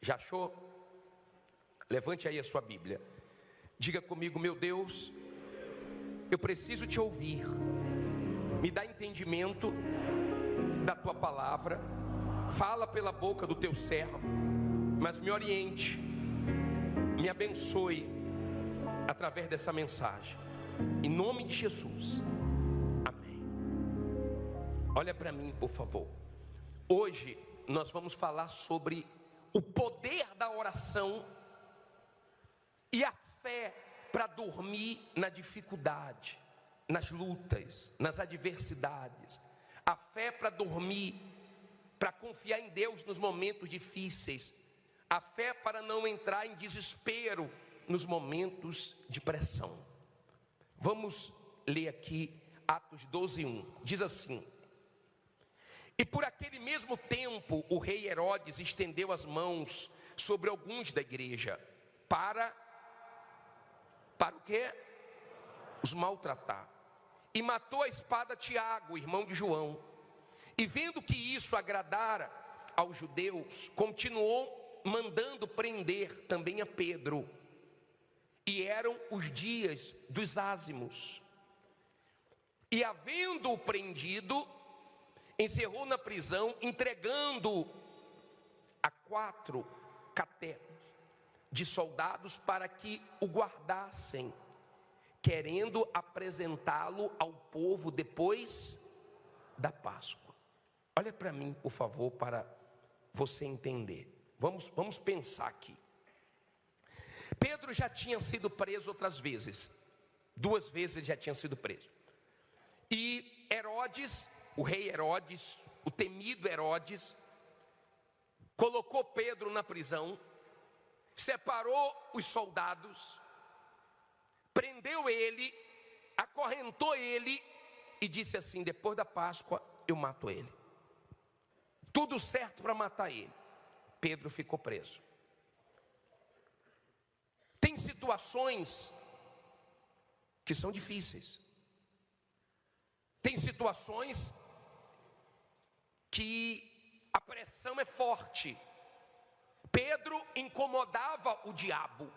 Já achou? Levante aí a sua Bíblia. Diga comigo: meu Deus, eu preciso te ouvir. Me dá entendimento da tua palavra. Fala pela boca do teu servo, mas me oriente, me abençoe através dessa mensagem. Em nome de Jesus. Amém. Olha para mim, por favor. Hoje nós vamos falar sobre o poder da oração e a fé para dormir na dificuldade, nas lutas, nas adversidades. A fé para dormir, para confiar em Deus nos momentos difíceis. A fé para não entrar em desespero nos momentos de pressão. Vamos ler aqui Atos 12:1. Diz assim: e por aquele mesmo tempo o rei Herodes estendeu as mãos sobre alguns da igreja para o quê? Os maltratar. E matou a espada Tiago, irmão de João. E vendo que isso agradara aos judeus, continuou mandando prender também a Pedro. E eram os dias dos ázimos. E havendo-o prendido, encerrou na prisão, entregando a 4 caterpos de soldados para que o guardassem, querendo apresentá-lo ao povo depois da Páscoa. Olha para mim, por favor, para você entender. Vamos pensar aqui. Pedro já tinha sido preso outras vezes. 2 vezes ele já tinha sido preso. E Herodes, o rei Herodes, o temido Herodes, colocou Pedro na prisão, separou os soldados, prendeu ele, acorrentou ele e disse assim: depois da Páscoa eu mato ele. Tudo certo para matar ele. Pedro ficou preso. Tem situações que são difíceis. Tem situações que a pressão é forte. Pedro incomodava o diabo.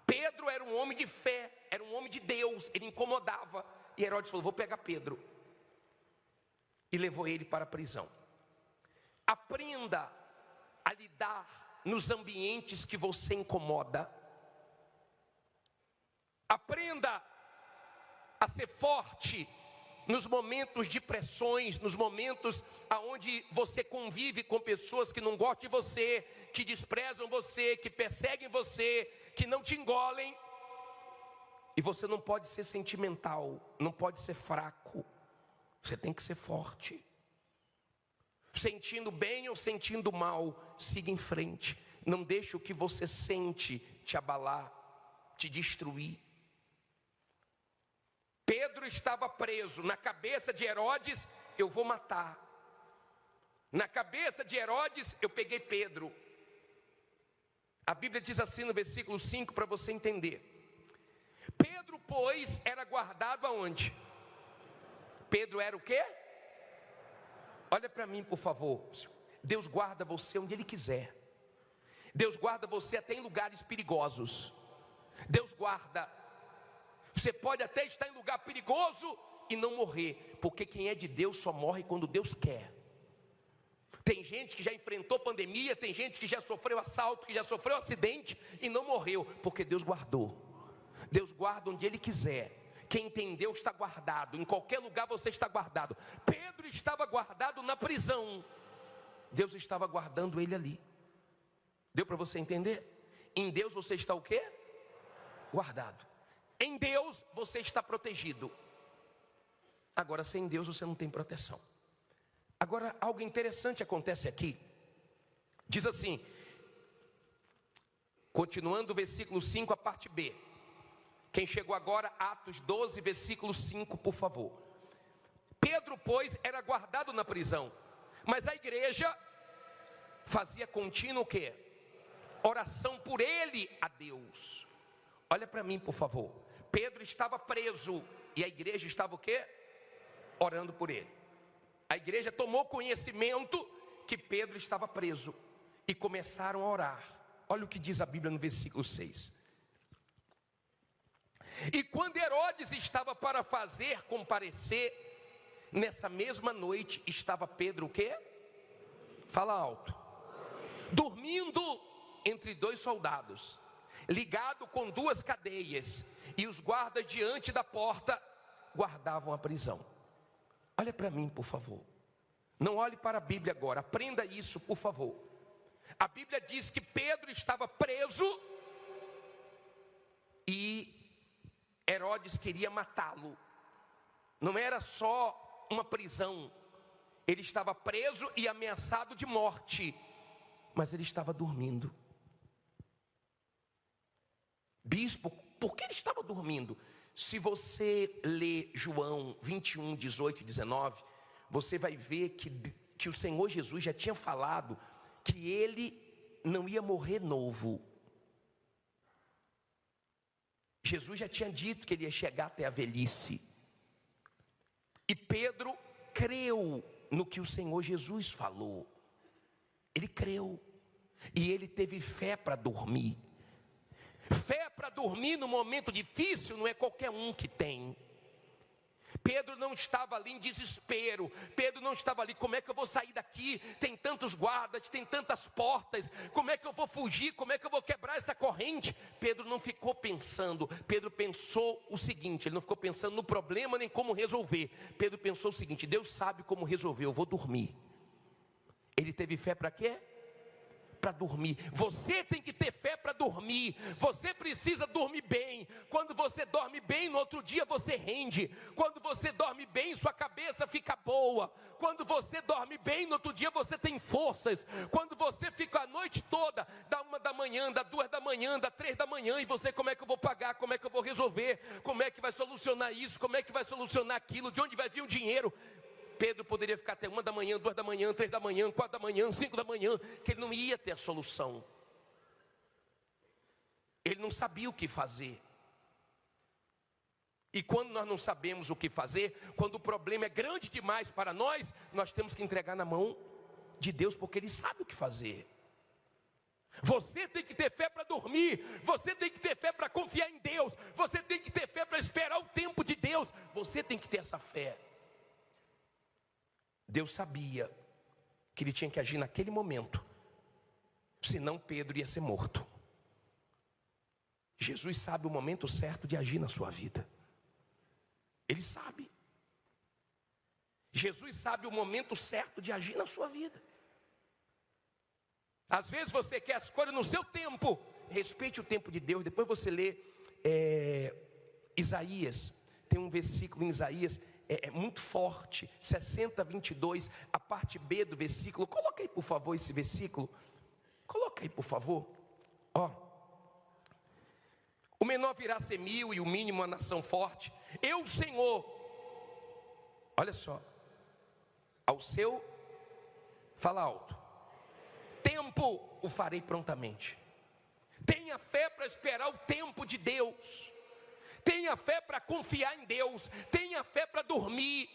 Pedro era um homem de fé, era um homem de Deus, ele incomodava. E Herodes falou: vou pegar Pedro. E levou ele para a prisão. Aprenda a lidar nos ambientes que você incomoda. Aprenda a ser forte nos momentos de pressões, nos momentos aonde você convive com pessoas que não gostam de você, que desprezam você, que perseguem você, que não te engolem. E você não pode ser sentimental, não pode ser fraco. Você tem que ser forte. Sentindo bem ou sentindo mal, siga em frente. Não deixe o que você sente te abalar, te destruir. Pedro estava preso. Na cabeça de Herodes, eu vou matar. Na cabeça de Herodes, eu peguei Pedro. A Bíblia diz assim no versículo 5, para você entender. Pedro, pois, era guardado aonde? Pedro era o quê? Olha para mim, por favor. Deus guarda você onde Ele quiser. Deus guarda você até em lugares perigosos. Deus guarda. Você pode até estar em lugar perigoso e não morrer, porque quem é de Deus só morre quando Deus quer. Tem gente que já enfrentou pandemia, tem gente que já sofreu assalto, que já sofreu acidente e não morreu, porque Deus guardou. Deus guarda onde Ele quiser. Quem entendeu está guardado, em qualquer lugar você está guardado. Pedro estava guardado na prisão. Deus estava guardando ele ali. Deu para você entender? Em Deus você está o quê? Guardado. Em Deus você está protegido. Agora, sem Deus você não tem proteção. Agora, algo interessante acontece aqui. Diz assim, continuando o versículo 5, a parte B. Quem chegou agora, Atos 12, versículo 5, por favor. Pedro, pois, era guardado na prisão, mas a igreja fazia contínuo o quê? Oração por ele a Deus. Olha para mim, por favor. Pedro estava preso e a igreja estava o quê? Orando por ele. A igreja tomou conhecimento que Pedro estava preso. e começaram a orar. Olha o que diz a Bíblia no versículo 6. E quando Herodes estava para fazer comparecer, nessa mesma noite estava Pedro o quê? Fala alto. Dormindo entre 2 soldados, ligado com 2 cadeias, e os guardas diante da porta guardavam a prisão. Olha para mim, por favor. Não olhe para a Bíblia agora, aprenda isso, por favor. A Bíblia diz que Pedro estava preso e Herodes queria matá-lo. Não era só uma prisão, ele estava preso e ameaçado de morte, mas ele estava dormindo. Bispo, por que ele estava dormindo? Se você ler João 21, 18 e 19, você vai ver que o Senhor Jesus já tinha falado que ele não ia morrer novo. Jesus já tinha dito que ele ia chegar até a velhice. E Pedro creu no que o Senhor Jesus falou. Ele creu. E ele teve fé para dormir. Fé para dormir no momento difícil não é qualquer um que tem. Pedro não estava ali em desespero. Pedro não estava ali, como é que eu vou sair daqui? Tem tantos guardas, tem tantas portas. Como é que eu vou fugir? Como é que eu vou quebrar essa corrente? Pedro não ficou pensando. Pedro pensou o seguinte, ele não ficou pensando no problema nem como resolver. Pedro pensou o seguinte, Deus sabe como resolver, eu vou dormir. Ele teve fé para quê? Para dormir. Você tem que ter fé para dormir. Você precisa dormir bem. Quando você dorme bem, no outro dia você rende. Quando você dorme bem, sua cabeça fica boa. Quando você dorme bem, no outro dia você tem forças. Quando você fica a noite toda, da 1 da manhã, da 2 da manhã, da 3 da manhã, e você, como é que eu vou pagar? Como é que eu vou resolver? Como é que vai solucionar isso? Como é que vai solucionar aquilo? De onde vai vir o dinheiro? Pedro poderia ficar até 1 da manhã, 2 da manhã, 3 da manhã, 4 da manhã, 5 da manhã, que ele não ia ter a solução. Ele não sabia o que fazer. E quando nós não sabemos o que fazer, quando o problema é grande demais para nós, nós temos que entregar na mão de Deus, porque Ele sabe o que fazer. Você tem que ter fé para dormir, você tem que ter fé para confiar em Deus, você tem que ter fé para esperar o tempo de Deus, você tem que ter essa fé. Deus sabia que ele tinha que agir naquele momento, senão Pedro ia ser morto. Jesus sabe o momento certo de agir na sua vida. Ele sabe. Jesus sabe o momento certo de agir na sua vida. Às vezes você quer as coisas no seu tempo. Respeite o tempo de Deus. Depois você lê Isaías. Tem um versículo em Isaías muito forte, 60, 22, a parte B do versículo. Coloca aí por favor esse versículo. Coloca aí por favor. Ó. O menor virá a ser 1000 e o mínimo a nação forte. Eu, Senhor, olha só, ao seu, fala alto, tempo o farei prontamente. Tenha fé para esperar o tempo de Deus. Tenha fé para confiar em Deus. Tenha fé para dormir.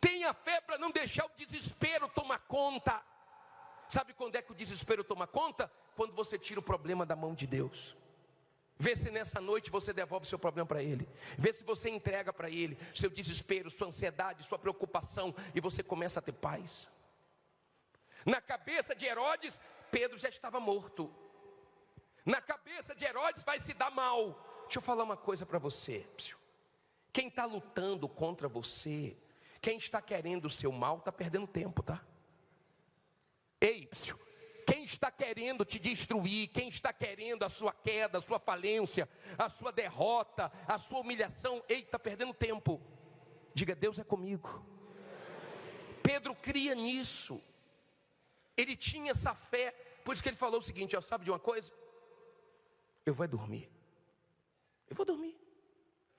Tenha fé para não deixar o desespero tomar conta. Sabe quando é que o desespero toma conta? Quando você tira o problema da mão de Deus. Vê se nessa noite você devolve seu problema para Ele. Vê se você entrega para Ele seu desespero, sua ansiedade, sua preocupação, e você começa a ter paz. Na cabeça de Herodes, Pedro já estava morto. Na cabeça de Herodes vai se dar mal. Deixa eu falar uma coisa para você. Quem está lutando contra você, quem está querendo o seu mal, está perdendo tempo, tá? Ei, quem está querendo te destruir, quem está querendo a sua queda, a sua falência, a sua derrota, a sua humilhação, ei, está perdendo tempo. Diga, Deus é comigo. Pedro cria nisso. Ele tinha essa fé, por isso que ele falou o seguinte, ó, sabe de uma coisa? Eu vou dormir. Eu vou dormir.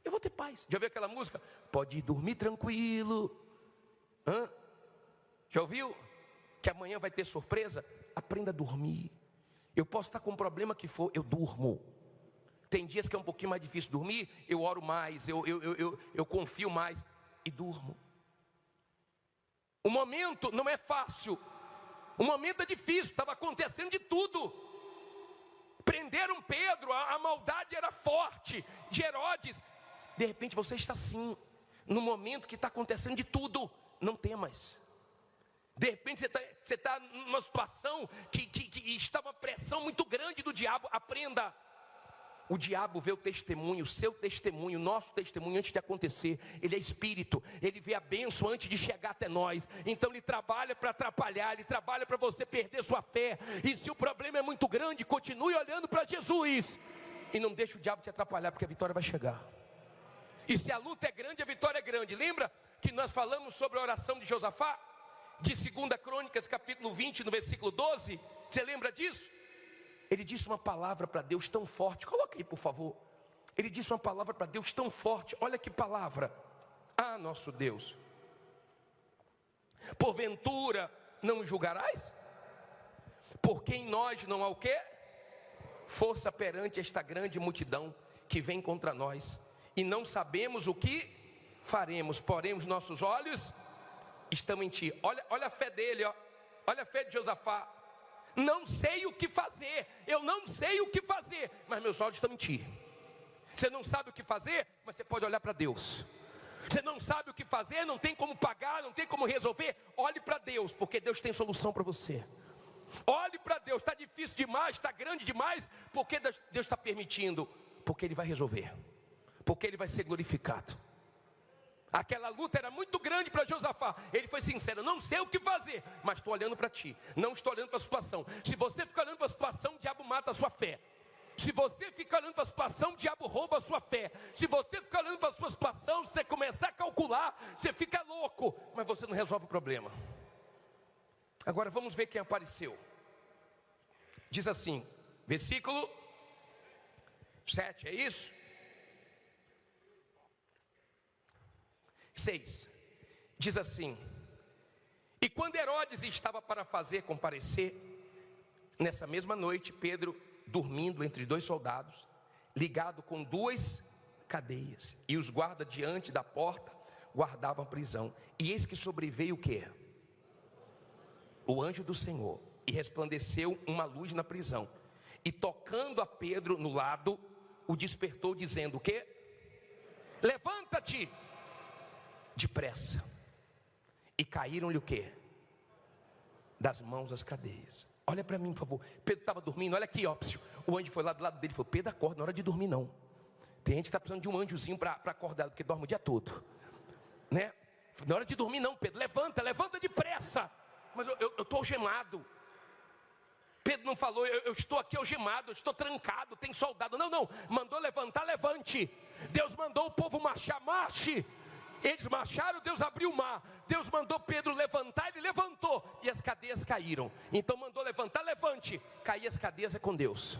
Eu vou ter paz. Já ouviu aquela música? Pode dormir tranquilo. Já ouviu? Que amanhã vai ter surpresa? Aprenda a dormir. Eu posso estar com o problema que for, eu durmo. Tem dias que é um pouquinho mais difícil dormir, eu oro mais, eu confio mais e durmo. O momento não é fácil, O momento é difícil, estava acontecendo de tudo. Prenderam Pedro, a maldade era forte, de Herodes. De repente você está assim, no momento que está acontecendo de tudo. Não temas. De repente você está numa situação que está uma pressão muito grande do diabo. Aprenda. O diabo vê o testemunho, o seu testemunho, o nosso testemunho antes de acontecer. Ele é espírito, ele vê a bênção antes de chegar até nós. Então ele trabalha para atrapalhar, ele trabalha para você perder sua fé. E se o problema é muito grande, continue olhando para Jesus. E não deixe o diabo te atrapalhar, porque a vitória vai chegar. E se a luta é grande, a vitória é grande. Lembra que nós falamos sobre a oração de Josafá? De 2 Crônicas, capítulo 20, no versículo 12. Você lembra disso? Ele disse uma palavra para Deus tão forte. Coloca aí, por favor. Ele disse uma palavra para Deus tão forte. Olha que palavra. Ah, nosso Deus. Porventura não julgarás? Porque em nós não há o quê? Força perante esta grande multidão que vem contra nós. E não sabemos o que faremos. Porém, os nossos olhos estão em ti. Olha a fé dele, ó. Olha a fé de Josafá. Não sei o que fazer, eu não sei o que fazer, mas meus olhos estão em ti. Você não sabe o que fazer, mas você pode olhar para Deus. Você não sabe o que fazer, não tem como pagar, não tem como resolver. Olhe para Deus, porque Deus tem solução para você. Olhe para Deus, está difícil demais, está grande demais, porque Deus está permitindo, porque Ele vai resolver, porque Ele vai ser glorificado. Aquela luta era muito grande para Josafá. Ele foi sincero, não sei o que fazer, mas estou olhando para ti, não estou olhando para a situação. Se você ficar olhando para a situação, o diabo mata a sua fé. Se você ficar olhando para a situação, o diabo rouba a sua fé. Se você ficar olhando para a sua situação, você começar a calcular, você fica louco, mas você não resolve o problema. Agora vamos ver quem apareceu. Diz assim, versículo 7, é isso? 6, diz assim: e quando Herodes estava para fazer comparecer, nessa mesma noite, Pedro, dormindo entre 2 soldados, ligado com 2 cadeias, e os guardas diante da porta guardavam a prisão. E eis que sobreveio o quê? O anjo do Senhor, e resplandeceu uma luz na prisão, e tocando a Pedro no lado, o despertou, dizendo o quê? Levanta-te depressa. E caíram-lhe o quê? Das mãos as cadeias. Olha para mim, por favor. Pedro estava dormindo, olha aqui, ó. O anjo foi lá do lado dele e falou: Pedro, acorda, não é hora de dormir não. Tem gente que está precisando de um anjozinho para acordar, porque dorme o dia todo, né? Não é hora de dormir não, Pedro, levanta depressa. Mas eu estou algemado. Pedro não falou, eu estou aqui algemado, eu estou trancado, tem soldado. Não, mandou levantar, levante. Deus mandou o povo marchar, marche. Eles marcharam, Deus abriu o mar. Deus mandou Pedro levantar, ele levantou, e as cadeias caíram. Então mandou levantar, levante. Cair as cadeias é com Deus.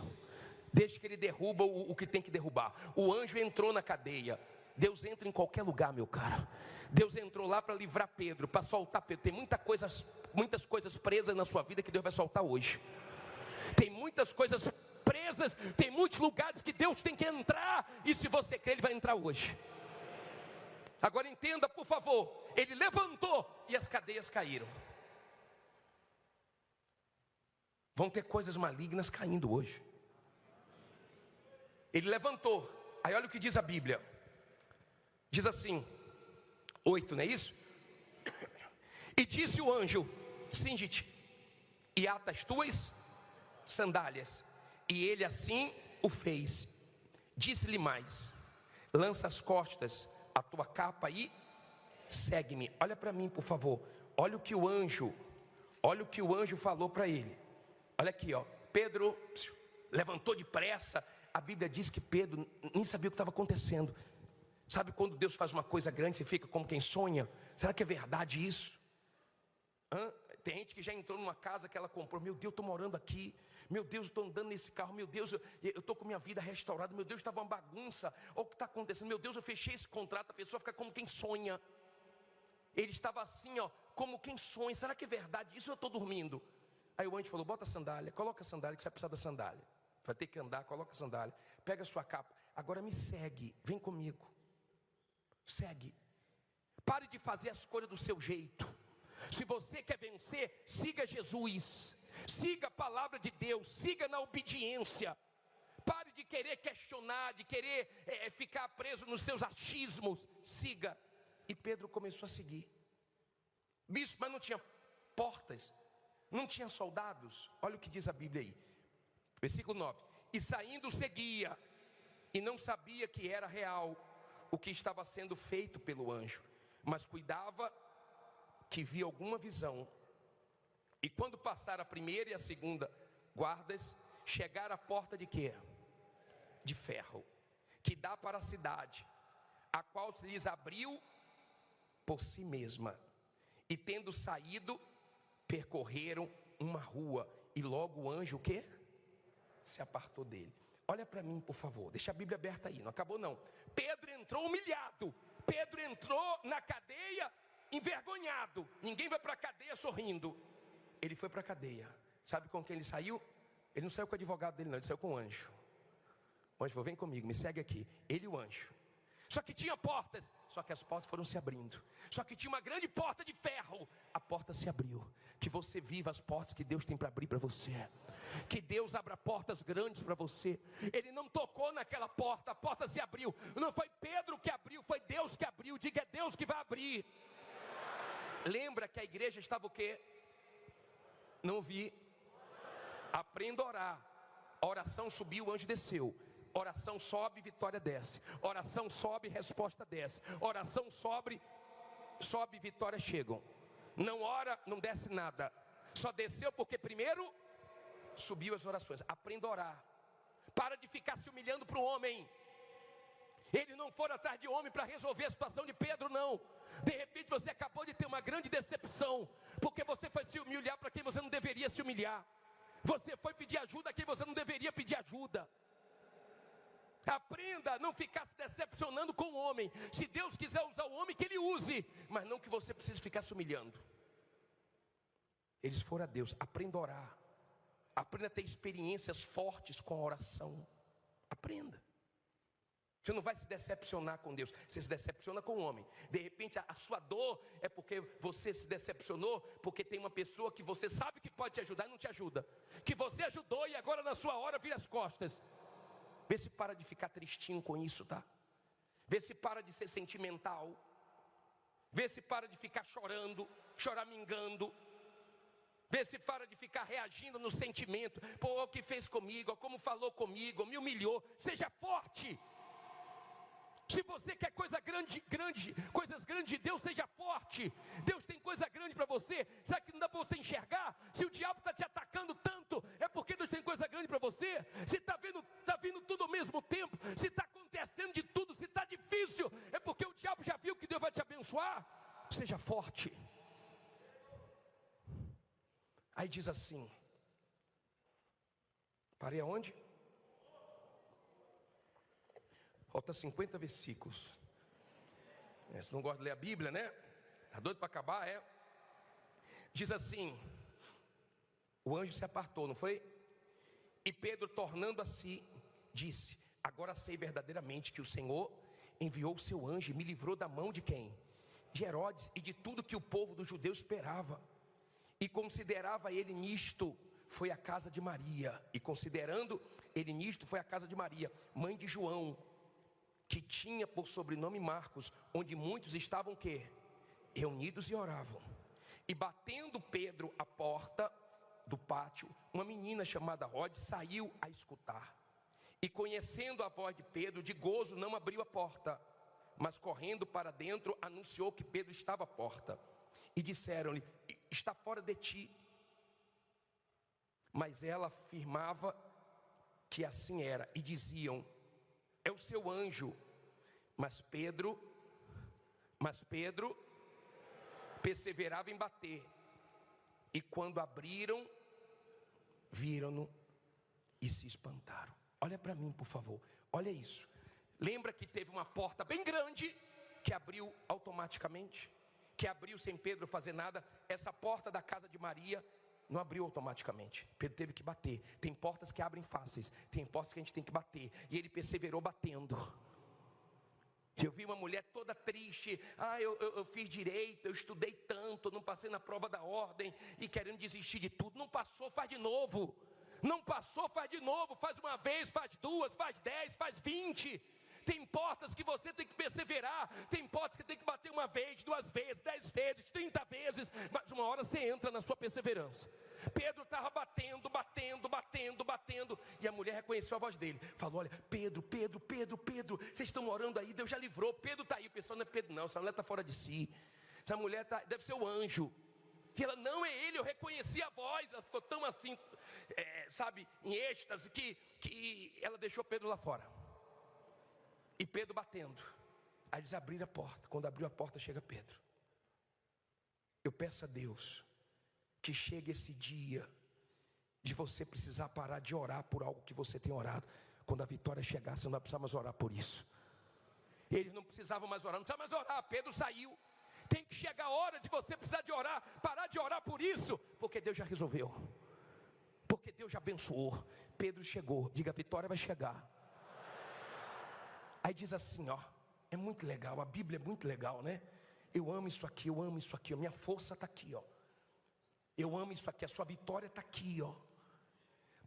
Desde que ele derruba o que tem que derrubar. O anjo entrou na cadeia. Deus entra em qualquer lugar, meu cara. Deus entrou lá para livrar Pedro, para soltar Pedro. Tem muitas coisas presas na sua vida que Deus vai soltar hoje. Tem muitas coisas presas, tem muitos lugares que Deus tem que entrar, e se você crer, Ele vai entrar hoje. Agora entenda, por favor. Ele levantou e as cadeias caíram. Vão ter coisas malignas caindo hoje. Ele levantou. Aí olha o que diz a Bíblia. Diz assim, 8, não é isso? E disse o anjo: cinge-te e ata as tuas sandálias. E ele assim o fez. Disse-lhe mais: lança as costas a tua capa e segue-me. Olha para mim, por favor. Olha o que o anjo falou para ele. Olha aqui, ó. Pedro levantou depressa. A Bíblia diz que Pedro nem sabia o que estava acontecendo. Sabe quando Deus faz uma coisa grande, você fica como quem sonha? Será que é verdade isso? Tem gente que já entrou numa casa que ela comprou. Meu Deus, estou morando aqui. Meu Deus, estou andando nesse carro. Meu Deus, eu estou com minha vida restaurada. Meu Deus, estava uma bagunça. Olha o que está acontecendo. Meu Deus, eu fechei esse contrato. A pessoa fica como quem sonha. Ele estava assim, ó, como quem sonha. Será que é verdade isso? Eu estou dormindo. Aí o anjo falou: bota a sandália, coloca a sandália, que você vai precisar da sandália. Vai ter que andar, coloca a sandália. Pega a sua capa. Agora me segue, vem comigo. Segue. Pare de fazer as coisas do seu jeito. Se você quer vencer, siga Jesus, siga a palavra de Deus, siga na obediência. Pare de querer questionar, de querer ficar preso nos seus achismos. Siga. E Pedro começou a seguir. Bispo, mas não tinha portas, não tinha soldados. Olha o que diz a Bíblia aí, versículo 9: e saindo seguia, e não sabia que era real o que estava sendo feito pelo anjo, mas cuidava que via alguma visão. E quando passar a primeira e a segunda guardas, chegar à porta de quê? De ferro, que dá para a cidade, a qual se lhes abriu por si mesma. E tendo saído, percorreram uma rua, e logo o anjo o quê? Se apartou dele. Olha para mim, por favor, deixa a Bíblia aberta aí, não acabou não. Pedro entrou humilhado, Pedro entrou na cadeia envergonhado. Ninguém vai para a cadeia sorrindo. Ele foi para a cadeia. Sabe com quem ele saiu? Ele não saiu com o advogado dele não, ele saiu com o anjo. O anjo falou, vem comigo, me segue aqui. Ele e o anjo. Só que tinha portas, só que as portas foram se abrindo. Só que tinha uma grande porta de ferro. A porta se abriu. Que você viva as portas que Deus tem para abrir para você. Que Deus abra portas grandes para você. Ele não tocou naquela porta, a porta se abriu. Não foi Pedro que abriu, foi Deus que abriu. Diga, é Deus que vai abrir. Lembra que a igreja estava o quê? Não vi. Aprenda a orar. A oração subiu, o anjo desceu. Oração sobe, vitória desce. Oração sobe, resposta desce. Oração sobe, vitória chegam. Não ora, não desce nada. Só desceu porque primeiro subiu as orações. Aprenda a orar. Para de ficar se humilhando para o homem. Ele não foi atrás de homem para resolver a situação de Pedro, não. De repente você acabou de ter uma grande decepção, porque você foi se humilhar para quem você não deveria se humilhar. Você foi pedir ajuda a quem você não deveria pedir ajuda. Aprenda a não ficar se decepcionando com o homem. Se Deus quiser usar o homem, que Ele use, mas não que você precise ficar se humilhando. Eles foram a Deus. Aprenda a orar. Aprenda a ter experiências fortes com a oração. Aprenda. Você não vai se decepcionar com Deus, você se decepciona com o homem. De repente a sua dor é porque você se decepcionou, porque tem uma pessoa que você sabe que pode te ajudar e não te ajuda. Que você ajudou e agora na sua hora vira as costas. Vê se para de ficar tristinho com isso, tá? Vê se para de ser sentimental. Vê se para de ficar chorando, choramingando. Vê se para de ficar reagindo no sentimento. Pô, o que fez comigo, como falou comigo, me humilhou. Seja forte. Se você quer coisas grandes de Deus, seja forte. Deus tem coisa grande para você. Será que não dá para você enxergar? Se o diabo está te atacando tanto, é porque Deus tem coisa grande para você. Se está vindo tudo ao mesmo tempo, se está acontecendo de tudo, se está difícil, é porque o diabo já viu que Deus vai te abençoar. Seja forte. Aí diz assim, parei aonde? Falta 50 versículos. Você não gosta de ler a Bíblia, né? Está doido para acabar, é? Diz assim, o anjo se apartou, não foi? E Pedro, tornando a si, disse, agora sei verdadeiramente que o Senhor enviou o seu anjo e me livrou da mão de quem? De Herodes e de tudo que o povo dos judeus esperava. E considerava ele nisto, foi a casa de Maria. E considerando ele nisto, foi a casa de Maria, mãe de João, que tinha por sobrenome Marcos, onde muitos estavam o quê? Reunidos e oravam. E batendo Pedro à porta do pátio, uma menina chamada Rode saiu a escutar. E conhecendo a voz de Pedro, de gozo não abriu a porta, mas correndo para dentro, anunciou que Pedro estava à porta. E disseram-lhe, está fora de ti. Mas ela afirmava que assim era, e diziam, é o seu anjo. Mas Pedro perseverava em bater. E quando abriram, viram-no e se espantaram. Olha para mim, por favor. Olha isso. Lembra que teve uma porta bem grande que abriu automaticamente? Que abriu sem Pedro fazer nada. Essa porta da casa de Maria não abriu automaticamente. Pedro teve que bater. Tem portas que abrem fáceis, tem portas que a gente tem que bater. E ele perseverou batendo. Eu vi uma mulher toda triste. Eu fiz direito, eu estudei tanto, não passei na prova da ordem e querendo desistir de tudo. Não passou, faz de novo. Não passou, faz de novo. Faz uma vez, faz duas, faz 10, faz 20. Tem portas que você tem que perseverar. Tem portas que tem que bater uma vez, 2 vezes, 10 vezes, 30 vezes. Mas uma hora você entra na sua perseverança. Pedro estava batendo. E a mulher reconheceu a voz dele. Falou: olha, Pedro, vocês estão orando aí, Deus já livrou. Pedro está aí. O pessoal: não é Pedro não, essa mulher está fora de si. Essa mulher deve ser o anjo. E ela: não é ele, eu reconheci a voz. Ela ficou tão assim, em êxtase, que ela deixou Pedro lá fora. E Pedro batendo. Aí eles abriram a porta. Quando abriu a porta, chega Pedro. Eu peço a Deus que chegue esse dia de você precisar parar de orar por algo que você tem orado. Quando a vitória chegar, você não vai precisar mais orar por isso. Eles não precisavam mais orar, não precisava mais orar. Pedro saiu. Tem que chegar a hora de você precisar de orar, parar de orar por isso, porque Deus já resolveu, porque Deus já abençoou. Pedro chegou. Diga: a vitória vai chegar. Aí diz assim, é muito legal, a Bíblia é muito legal, né? Eu amo isso aqui, a minha força está aqui, eu amo isso aqui, a sua vitória está aqui,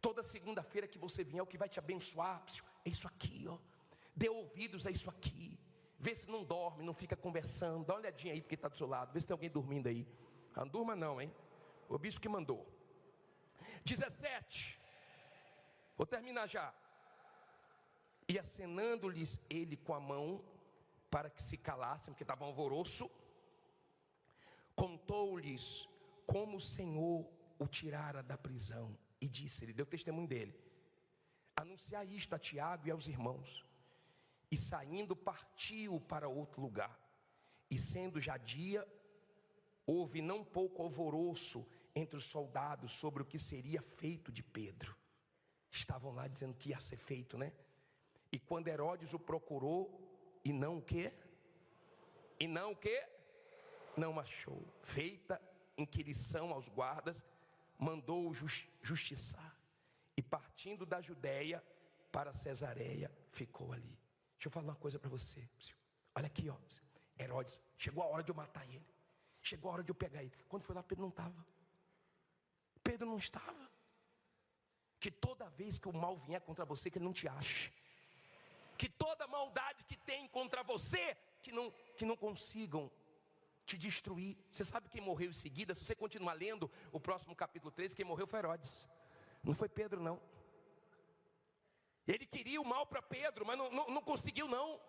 toda segunda-feira que você vier, o que vai te abençoar é isso aqui, dê ouvidos a isso aqui. Vê se não dorme, não fica conversando. Dá uma olhadinha aí porque está do seu lado, vê se tem alguém dormindo aí. Não durma não, hein? O bispo que mandou. 17, vou terminar já. E acenando-lhes ele com a mão para que se calassem, porque estava um alvoroço, contou-lhes como o Senhor o tirara da prisão, e disse-lhe, deu testemunho dele: anunciar isto a Tiago e aos irmãos. E saindo partiu para outro lugar, e sendo já dia, houve não pouco alvoroço entre os soldados sobre o que seria feito de Pedro. Estavam lá dizendo que ia ser feito, né? E quando Herodes o procurou, e não o quê? Não achou. Feita inquirição aos guardas, mandou-o justiçar. E partindo da Judéia para Cesareia, ficou ali. Deixa eu falar uma coisa para você. Olha aqui, Herodes, chegou a hora de eu matar ele. Chegou a hora de eu pegar ele. Quando foi lá, Pedro não estava. Pedro não estava. Que toda vez que o mal vier contra você, que ele não te ache. Que toda maldade que tem contra você, que não consigam te destruir. Você sabe quem morreu em seguida? Se você continuar lendo o próximo capítulo 13, quem morreu foi Herodes. Não foi Pedro não. Ele queria o mal para Pedro, mas não conseguiu não.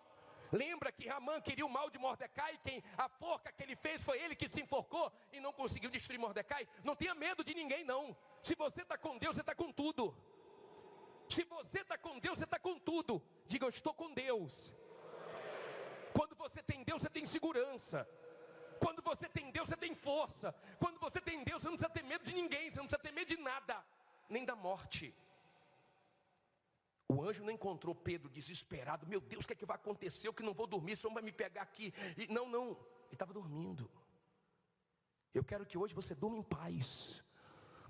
Lembra que Ramã queria o mal de Mordecai? A forca que ele fez foi ele que se enforcou e não conseguiu destruir Mordecai. Não tenha medo de ninguém não. Se você está com Deus, você está com tudo. Se você está com Deus, você está com tudo. Diga: eu estou com Deus. Quando você tem Deus, você tem segurança. Quando você tem Deus, você tem força. Quando você tem Deus, você não precisa ter medo de ninguém. Você não precisa ter medo de nada, nem da morte. O anjo não encontrou Pedro desesperado. Meu Deus, o que é que vai acontecer? Eu que não vou dormir, o Senhor vai me pegar aqui. Não, ele estava dormindo. Eu quero que hoje você durma em paz,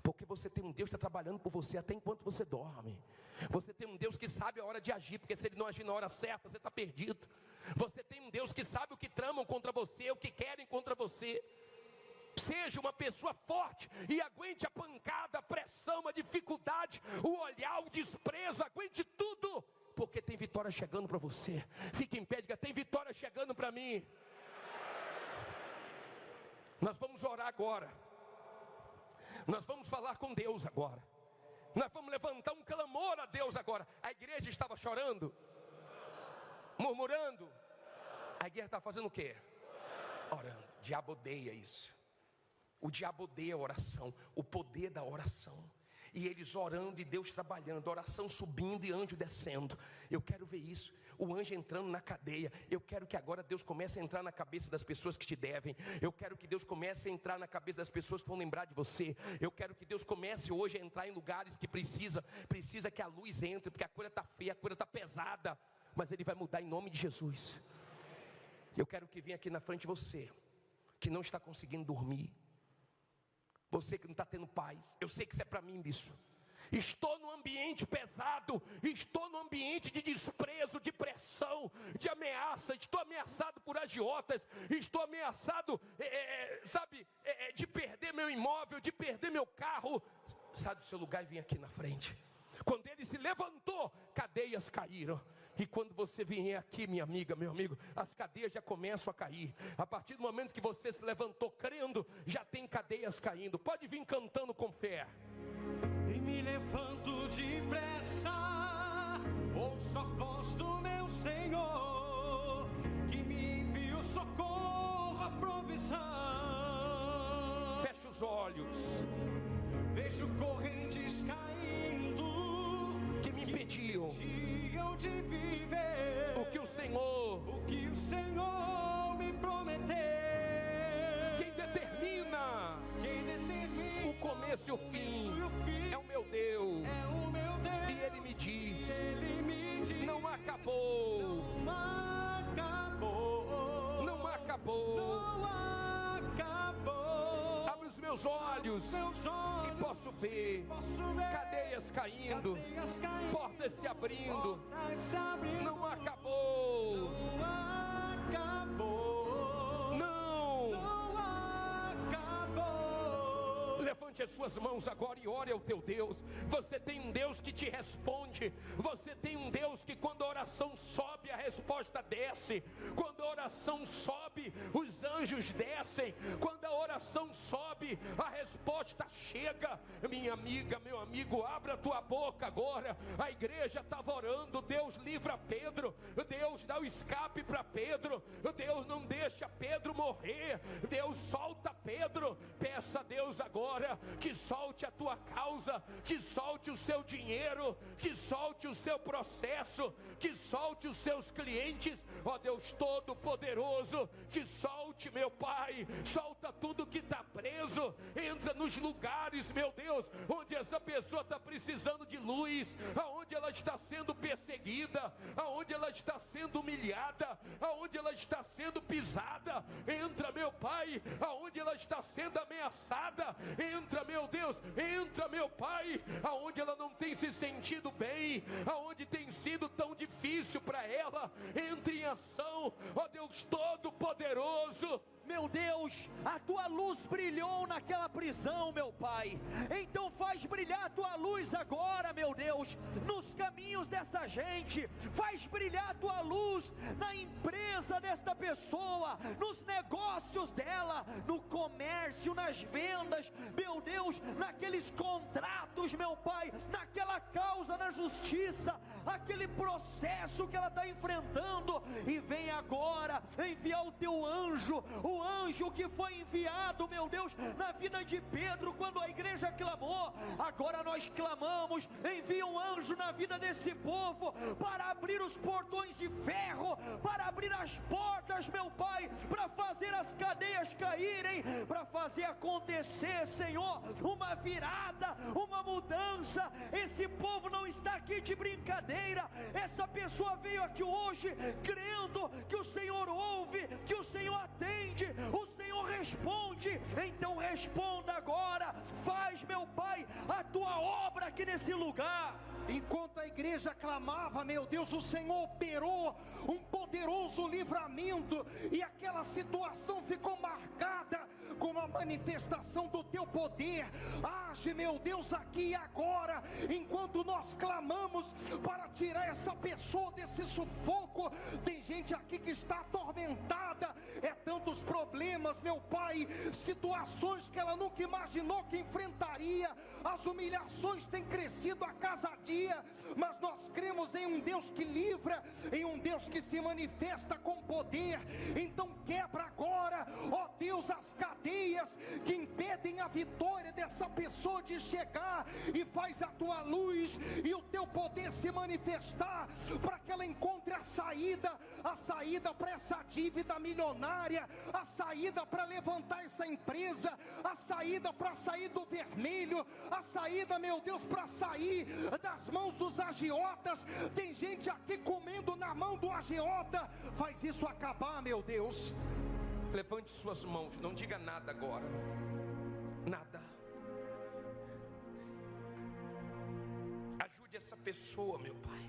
porque você tem um Deus que está trabalhando por você até enquanto você dorme. Você tem um Deus que sabe a hora de agir, porque se Ele não agir na hora certa, você está perdido. Você tem um Deus que sabe o que tramam contra você, o que querem contra você. Seja uma pessoa forte e aguente a pancada, a pressão, a dificuldade, o olhar, o desprezo, aguente tudo, porque tem vitória chegando para você. Fique em pé, diga: tem vitória chegando para mim. Nós vamos orar agora. Nós vamos falar com Deus agora. Nós vamos levantar um clamor a Deus agora. A igreja estava chorando, murmurando. A igreja está fazendo o quê? Orando. O diabo odeia isso. O diabo odeia a oração, o poder da oração. E eles orando e Deus trabalhando, oração subindo e anjo descendo. Eu quero ver isso, o anjo entrando na cadeia. Eu quero que agora Deus comece a entrar na cabeça das pessoas que te devem. Eu quero que Deus comece a entrar na cabeça das pessoas que vão lembrar de você. Eu quero que Deus comece hoje a entrar em lugares que precisa que a luz entre, porque a coisa está feia, a coisa está pesada, mas Ele vai mudar em nome de Jesus. Eu quero que venha aqui na frente você, que não está conseguindo dormir, você que não está tendo paz. Eu sei que isso é para mim, bispo. Estou num ambiente pesado, estou num ambiente de desprezo, de pressão, de ameaça, estou ameaçado por agiotas, estou ameaçado, de perder meu imóvel, de perder meu carro. Sai do seu lugar e vem aqui na frente. Quando ele se levantou, cadeias caíram. E quando você vier aqui, minha amiga, meu amigo, as cadeias já começam a cair. A partir do momento que você se levantou crendo, já tem cadeias caindo. Pode vir cantando com fé. E me levanto depressa, ouço a voz do meu Senhor, que me envia o socorro, a provisão. Feche os olhos. Vejo correntes caindo, que me impediam de viver o que o Senhor me prometeu. Quem determina o começo e o fim é o meu Deus. E Ele me diz: não acabou. Não acabou. Abre os meus olhos e posso ver cadeias caindo, portas se abrindo. Não acabou. Levante as suas mãos agora e ore ao teu Deus. Você tem um Deus que te responde. Você tem um Deus que quando a oração sobe, a resposta desce. Quando a oração sobe, os anjos descem. Quando a oração sobe, a resposta chega. Minha amiga, meu amigo, abra a tua boca agora. A igreja estava orando. Deus livra Pedro. Deus dá o escape para Pedro. Deus não deixa Pedro morrer. Deus solta Pedro. Peça a Deus agora que solte a tua causa, que solte o seu dinheiro, que solte o seu processo, que solte os seus clientes, ó Deus Todo-Poderoso, que solte, meu Pai, solta tudo que está preso, entra nos lugares, meu Deus, onde essa pessoa está precisando de luz, aonde ela está sendo perseguida, aonde ela está sendo humilhada, aonde ela está sendo pisada, entra, meu Pai, aonde ela está sendo ameaçada, entra, meu Deus, entra, meu Pai, aonde ela não tem se sentido bem, aonde tem sido tão difícil para ela, entre em ação, ó Deus Todo-Poderoso. Meu Deus, a tua luz brilhou naquela prisão, meu Pai. Então faz brilhar a tua luz agora, meu Deus, nos caminhos dessa gente. Faz brilhar a tua luz na empresa desta pessoa, nos negócios dela, no comércio, nas vendas, meu Deus, naqueles contratos, meu Pai, naquela causa na justiça, aquele processo que ela está enfrentando. E vem agora enviar o teu anjo, o anjo que foi enviado, meu Deus, na vida de Pedro, quando a igreja clamou. Agora nós clamamos, envia um anjo na vida desse povo, para abrir os portões de ferro, para abrir as portas, meu Pai, para fazer as cadeias caírem, para fazer acontecer, Senhor, uma virada, uma mudança. Esse povo não está aqui de brincadeira, essa pessoa veio aqui hoje crendo que o Senhor ouve, que o Senhor atende, o Senhor responde. Então responda agora, faz, meu Pai, a tua obra aqui nesse lugar. Enquanto a igreja clamava, meu Deus, o Senhor operou um poderoso livramento, e aquela situação ficou marcada com a manifestação do teu poder. Age, meu Deus, aqui e agora, enquanto nós clamamos para tirar essa pessoa desse sufoco. Tem gente aqui que está atormentada, é tantos problemas, meu Pai, situações que ela nunca imaginou que enfrentaria, as humilhações têm crescido a cada dia, mas nós cremos em um Deus que livra, em um Deus que se manifesta com poder. Então quebra agora, ó Deus, as cadeias que impedem a vitória dessa pessoa de chegar, e faz a tua luz e o teu poder se manifestar, para que ela encontre a saída para essa dívida milionária, a saída para levantar essa empresa, a saída para sair do vermelho, a saída, meu Deus, para sair das mãos dos agiotas. Tem gente aqui comendo na mão do agiota. Faz isso acabar, meu Deus. Levante suas mãos, não diga nada agora. Nada. Ajude essa pessoa, meu Pai.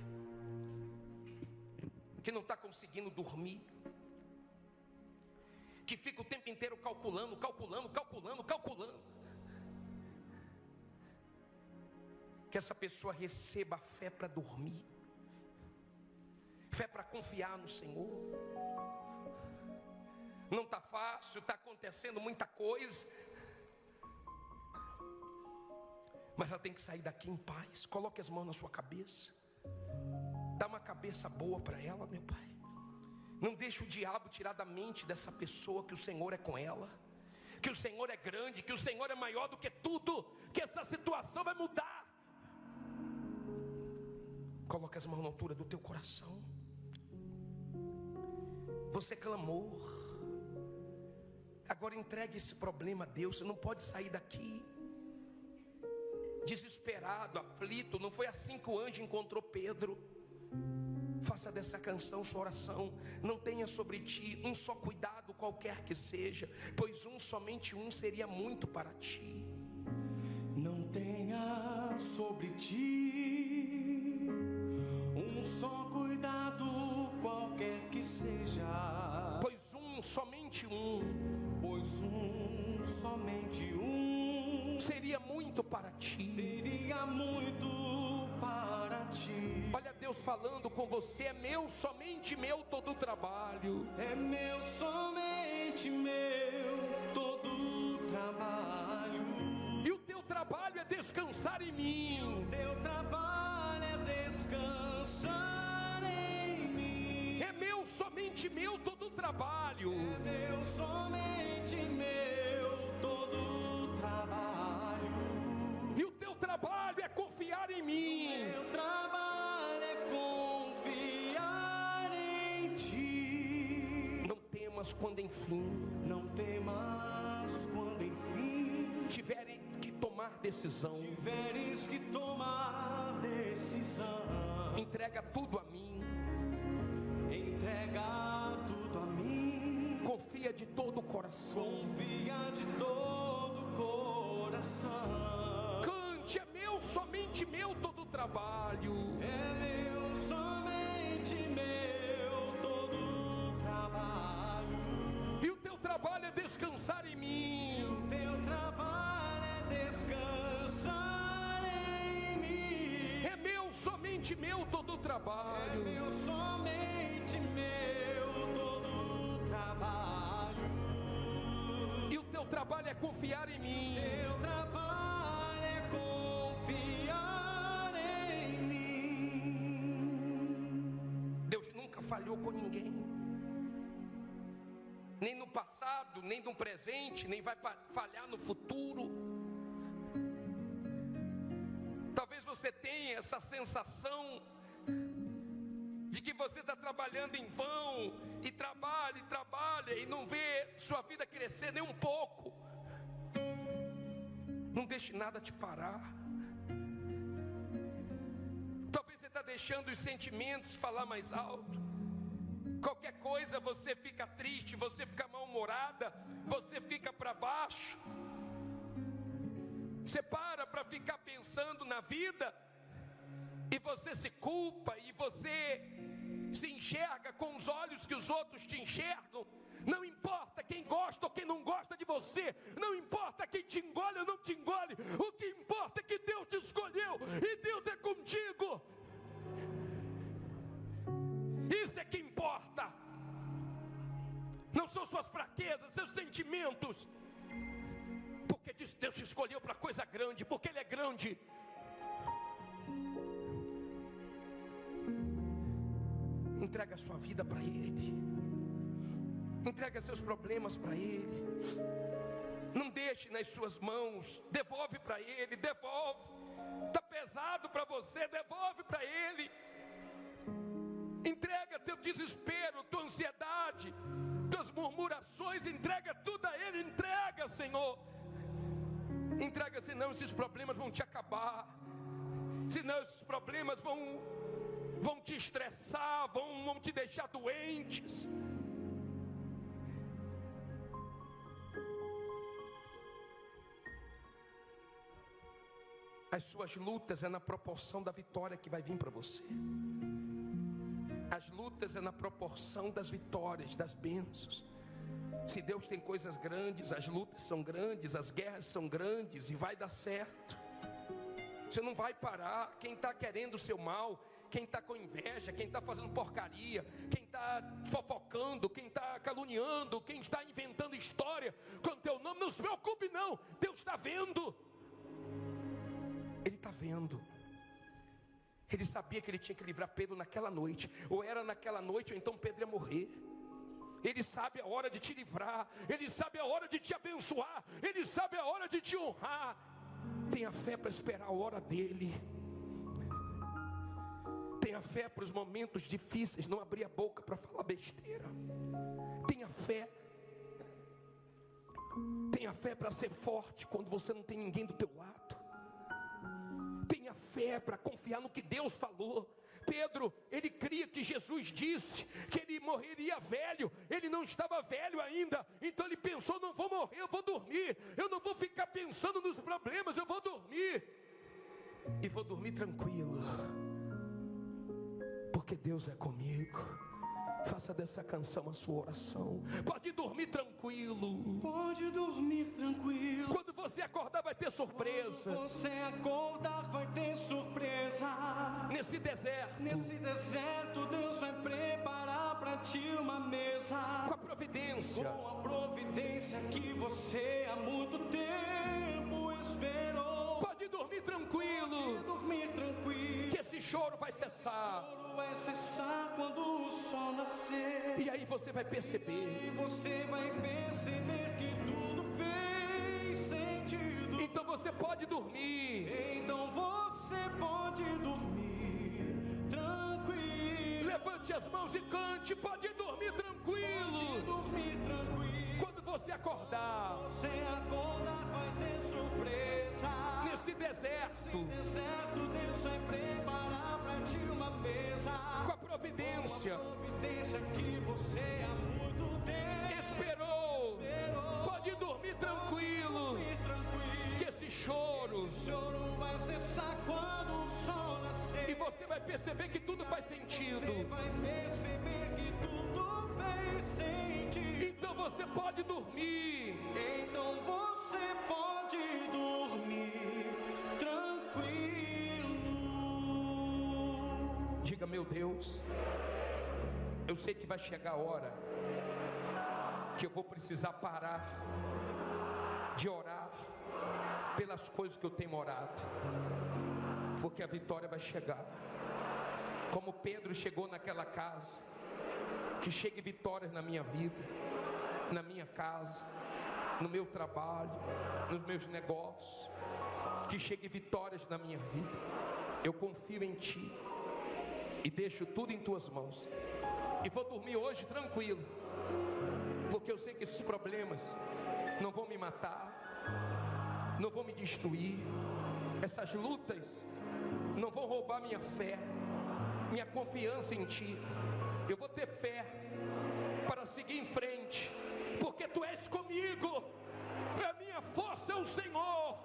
que não está conseguindo dormir, que fica o tempo inteiro calculando, que essa pessoa receba fé para dormir, fé para confiar no Senhor. Não está fácil, está acontecendo muita coisa, mas ela tem que sair daqui em paz. Coloque as mãos na sua cabeça, dá uma cabeça boa para ela, meu Pai. Não deixe o diabo tirar da mente dessa pessoa que o Senhor é com ela, que o Senhor é grande, que o Senhor é maior do que tudo, que essa situação vai mudar. Coloque as mãos na altura do teu coração. Você clamou, agora entregue esse problema a Deus. Você não pode sair daqui desesperado, aflito. Não foi assim que o anjo encontrou Pedro. Faça dessa canção sua oração. Não tenha sobre ti um só cuidado, qualquer que seja, pois somente um seria muito para ti. Não tenha sobre ti um só cuidado, qualquer que seja, pois somente um seria muito para ti. Seria muito para ti. Olha Deus falando com você: é meu, somente meu todo o trabalho. É meu, somente meu todo o trabalho. E o teu trabalho é descansar em mim. O teu trabalho é descansar em mim. É meu, somente meu todo o trabalho. É meu, somente meu todo o trabalho. E o teu trabalho é confiar em mim. Meu trabalho é confiar em ti. Não temas quando enfim, não temas quando enfim tiverem que tomar decisão. Tiveres que tomar decisão. Entrega tudo a mim. Entrega tudo a mim. Confia de todo o coração. Confia de todo o coração. Cante: é meu, somente meu todo o trabalho. É meu, somente meu todo o trabalho. E o teu trabalho é descansar em mim. E o teu trabalho é descansar em mim. É meu, somente meu todo o trabalho. É meu, somente meu todo o trabalho. E o teu trabalho é confiar em mim. Teu trabalho é confiar em mim. Deus nunca falhou com ninguém, nem no passado, nem no presente, nem vai falhar no futuro. Talvez você tenha essa sensação de que você está trabalhando em vão, e trabalha e não vê sua vida crescer nem um pouco. Não deixe nada te parar. Talvez você está deixando os sentimentos falar mais alto. Qualquer coisa você fica triste, você fica mal-humorada, você fica para baixo. Você para ficar pensando na vida, e você se culpa, e você se enxerga com os olhos que os outros te enxergam. Não importa quem gosta ou quem não gosta de você, não importa quem te engole ou não te engole, o que importa é que Deus te escolheu e Deus é contigo. Isso é que importa. Não são suas fraquezas, seus sentimentos. Porque Deus te escolheu para coisa grande, porque Ele é grande. Entrega a sua vida para Ele. Entrega seus problemas para Ele. Não deixe nas suas mãos. Devolve para Ele, devolve. Está pesado para você, devolve para Ele. Entrega teu desespero, tua ansiedade, tuas murmurações, entrega tudo a Ele. Entrega, Senhor. Entrega, senão esses problemas vão te acabar. Senão esses problemas vão te estressar, vão te deixar doentes. As suas lutas é na proporção da vitória que vai vir para você. As lutas é na proporção das vitórias, das bênçãos. Se Deus tem coisas grandes, as lutas são grandes, as guerras são grandes e vai dar certo. Você não vai parar. Quem está querendo o seu mal, quem está com inveja, quem está fazendo porcaria, quem está fofocando, quem está caluniando, quem está inventando história com o teu nome, não se preocupe não, Deus está vendo. Ele está vendo. Ele sabia que ele tinha que livrar Pedro naquela noite, ou era naquela noite, ou então Pedro ia morrer. Ele sabe a hora de te livrar, Ele sabe a hora de te abençoar, Ele sabe a hora de te honrar. Tenha fé para esperar a hora dEle. Tenha fé para os momentos difíceis, não abrir a boca para falar besteira. Tenha fé. Tenha fé para ser forte quando você não tem ninguém do teu lado. Tenha fé para confiar no que Deus falou. Pedro, ele cria que Jesus disse que ele morreria velho. Ele não estava velho ainda. Então ele pensou, não vou morrer, eu vou dormir. Eu não vou ficar pensando nos problemas, eu vou dormir. E vou dormir tranquilo, porque Deus é comigo. Faça dessa canção a sua oração. Pode dormir tranquilo. Pode dormir tranquilo. Quando você acordar vai ter surpresa. Quando você acordar vai ter surpresa. Nesse deserto Deus vai preparar para ti uma mesa. Com a providência. Com a providência que você há muito tempo esperou. Pode dormir tranquilo. Pode dormir tranquilo. Que esse choro vai cessar. O choro vai cessar quando o sol nascer. E aí você vai perceber. E você vai perceber que tudo fez sentido. Então você pode dormir. Então você pode dormir tranquilo. Levante as mãos e cante. Pode dormir tranquilo. Pode dormir tranquilo. Quando você acordar, vai ter surpresa. Nesse deserto Deus vai preparar para ti uma mesa. Com a providência. Que você há muito tempo esperou. Pode dormir tranquilo. Que esse choro vai cessar quando o sol nascer. E você vai perceber que tudo faz sentido. Você vai perceber que tudo faz sentido. Então você pode dormir. Então você pode dormir tranquilo. Diga, meu Deus, eu sei que vai chegar a hora que eu vou precisar parar de orar pelas coisas que eu tenho orado, porque a vitória vai chegar. Como Pedro chegou naquela casa, que chegue vitórias na minha vida, na minha casa, no meu trabalho, nos meus negócios, que chegue vitórias na minha vida. Eu confio em Ti e deixo tudo em Tuas mãos. E vou dormir hoje tranquilo, porque eu sei que esses problemas não vão me matar, não vão me destruir. Essas lutas não vão roubar minha fé, minha confiança em Ti. Eu vou ter fé para seguir em frente, porque Tu és comigo. A minha força é o Senhor.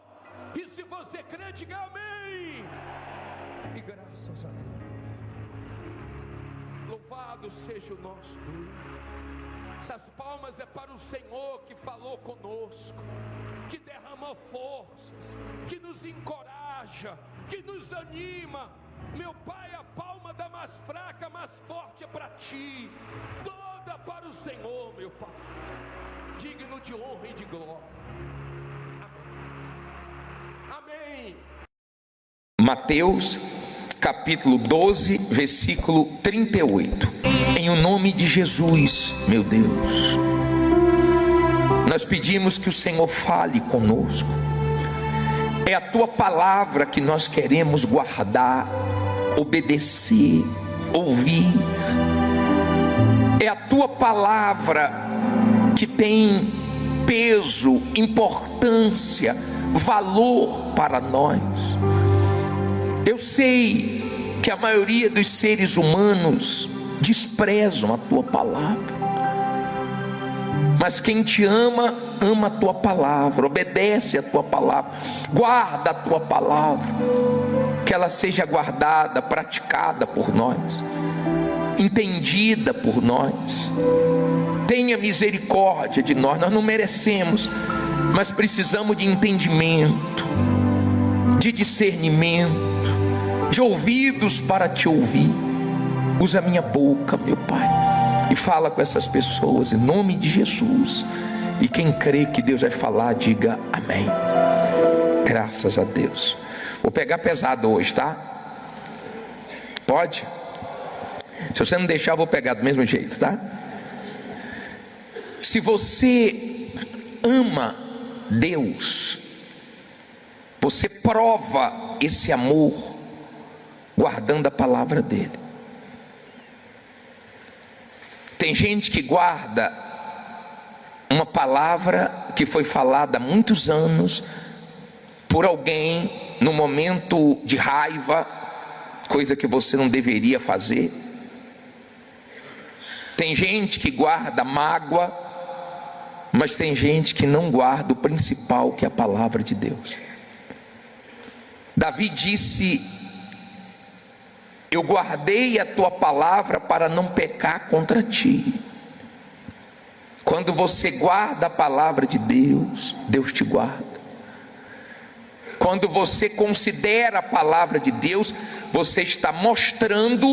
E se você crê, diga amém. E graças a Deus. Louvado seja o nosso Deus. Essas palmas é para o Senhor que falou conosco, que derramou forças, que nos encoraja, que nos anima. Meu Pai, a palma da mais fraca, mais forte é para Ti. Toda para o Senhor, meu Pai, digno de honra e de glória. Amém. Amém. Mateus capítulo 12, versículo 38. Em o nome de Jesus, meu Deus, nós pedimos que o Senhor fale conosco. É a Tua palavra que nós queremos guardar, obedecer, ouvir. É a Tua palavra que tem peso, importância, valor para nós. Eu sei que a maioria dos seres humanos desprezam a Tua palavra, mas quem Te ama, ama a Tua palavra, obedece a Tua palavra, guarda a Tua palavra, que ela seja guardada, praticada por nós, entendida por nós. Tenha misericórdia de nós. Nós não merecemos, mas precisamos de entendimento, de discernimento, de ouvidos para te ouvir. Usa a minha boca, meu Pai, e fala com essas pessoas em nome de Jesus. E quem crê que Deus vai falar, diga amém. Graças a Deus. Vou pegar pesado hoje, tá? Pode? Se você não deixar, eu vou pegar do mesmo jeito, tá? Se você ama Deus, você prova esse amor guardando a palavra dele. Tem gente que guarda uma palavra que foi falada há muitos anos por alguém no momento de raiva, coisa que você não deveria fazer. Tem gente que guarda mágoa, mas tem gente que não guarda o principal, que é a palavra de Deus. Davi disse: eu guardei a tua palavra para não pecar contra ti. Quando você guarda a palavra de Deus, Deus te guarda. Quando você considera a palavra de Deus, você está mostrando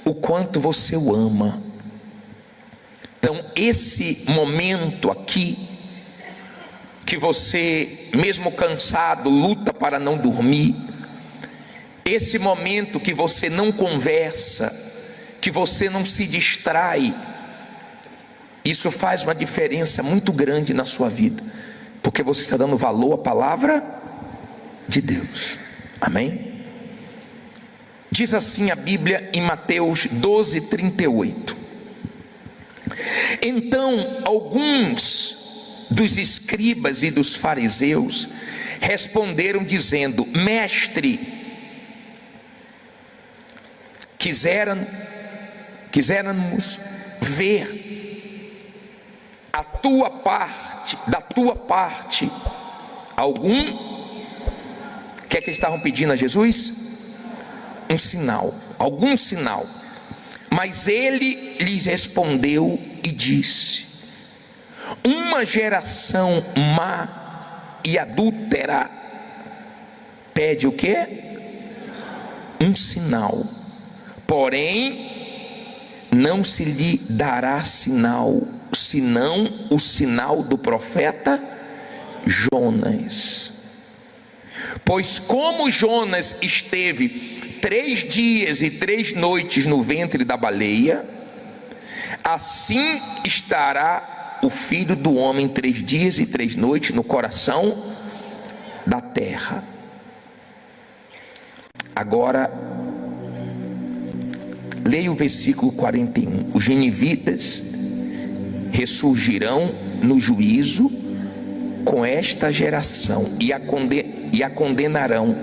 o quanto você o ama. Então, esse momento aqui, que você, mesmo cansado, luta para não dormir, esse momento que você não conversa, que você não se distrai, isso faz uma diferença muito grande na sua vida, porque você está dando valor à palavra de Deus. Amém? Diz assim a Bíblia em Mateus 12:38. Então alguns dos escribas e dos fariseus responderam dizendo: Mestre, quiséramos ver da tua parte algum. O que é que eles estavam pedindo a Jesus? Um sinal, algum sinal. Mas ele lhes respondeu e disse: uma geração má e adúltera pede o quê? Um sinal. Porém, não se lhe dará sinal, senão o sinal do profeta Jonas. Pois como Jonas esteve 3 dias e 3 noites no ventre da baleia, assim estará o Filho do Homem 3 dias e 3 noites no coração da terra. Agora, leia o versículo 41. Os ninivitas ressurgirão no juízo com esta geração e a condenarão,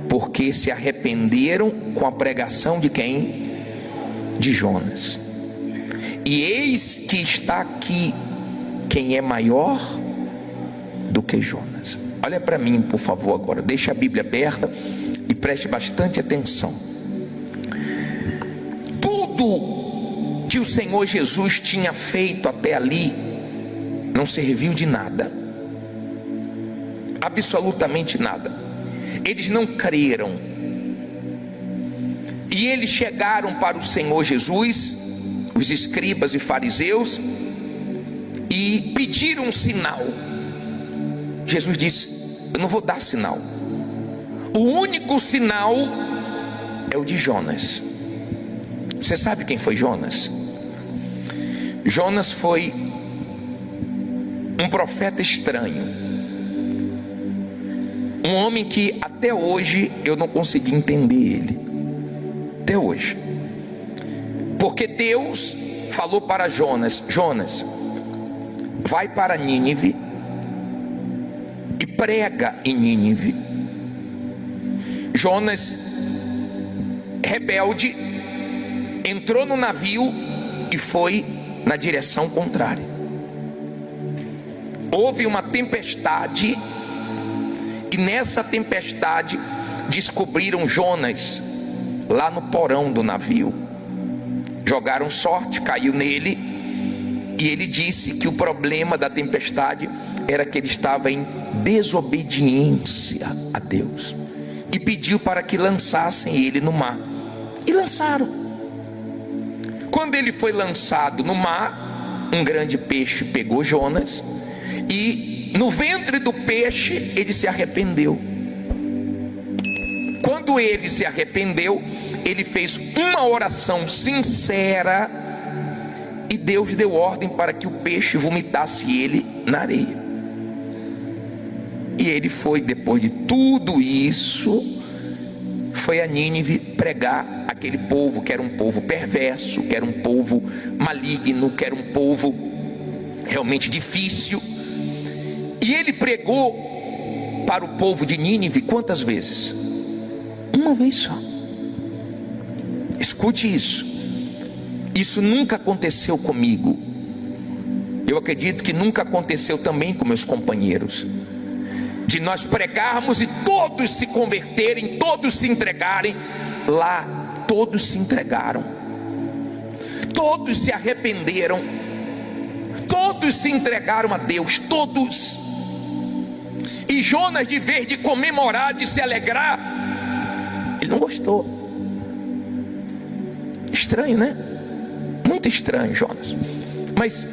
porque se arrependeram com a pregação de quem? De Jonas. E eis que está aqui quem é maior do que Jonas. Olha para mim, por favor, agora. Deixa a Bíblia aberta e preste bastante atenção. Tudo que o Senhor Jesus tinha feito até ali não serviu de nada, absolutamente nada. Eles não creram, e eles chegaram para o Senhor Jesus, os escribas e fariseus, e pediram um sinal. Jesus disse: eu não vou dar sinal. O único sinal é o de Jonas. Você sabe quem foi Jonas? Jonas foi um profeta estranho, um homem que até hoje eu não consegui entender ele, até hoje, porque Deus falou para Jonas: Jonas, vai para Nínive e prega em Nínive. Jonas, rebelde, entrou no navio e foi na direção contrária. Houve uma tempestade, e nessa tempestade descobriram Jonas lá no porão do navio. jogaram sorte, caiu nele, e ele disse que o problema da tempestade era que ele estava em desobediência a Deus, e pediu para que lançassem ele no mar, e lançaram. Quando ele foi lançado no mar, um grande peixe pegou Jonas, e no ventre do peixe ele se arrependeu. Quando ele se arrependeu, ele fez uma oração sincera, e Deus deu ordem para que o peixe vomitasse ele na areia. E ele foi, depois de tudo isso, foi a Nínive pregar aquele povo que era um povo perverso, que era um povo maligno, que era um povo realmente difícil. E ele pregou para o povo de Nínive quantas vezes? Uma vez só. Escute isso. Isso nunca aconteceu comigo. Eu acredito que nunca aconteceu também com meus companheiros, de nós pregarmos e todos se converterem, todos se entregarem. Lá todos se entregaram, todos se arrependeram, todos se entregaram a Deus, todos. E Jonas, de vez de comemorar, de se alegrar, ele não gostou. Estranho, né? Muito estranho, Jonas. Mas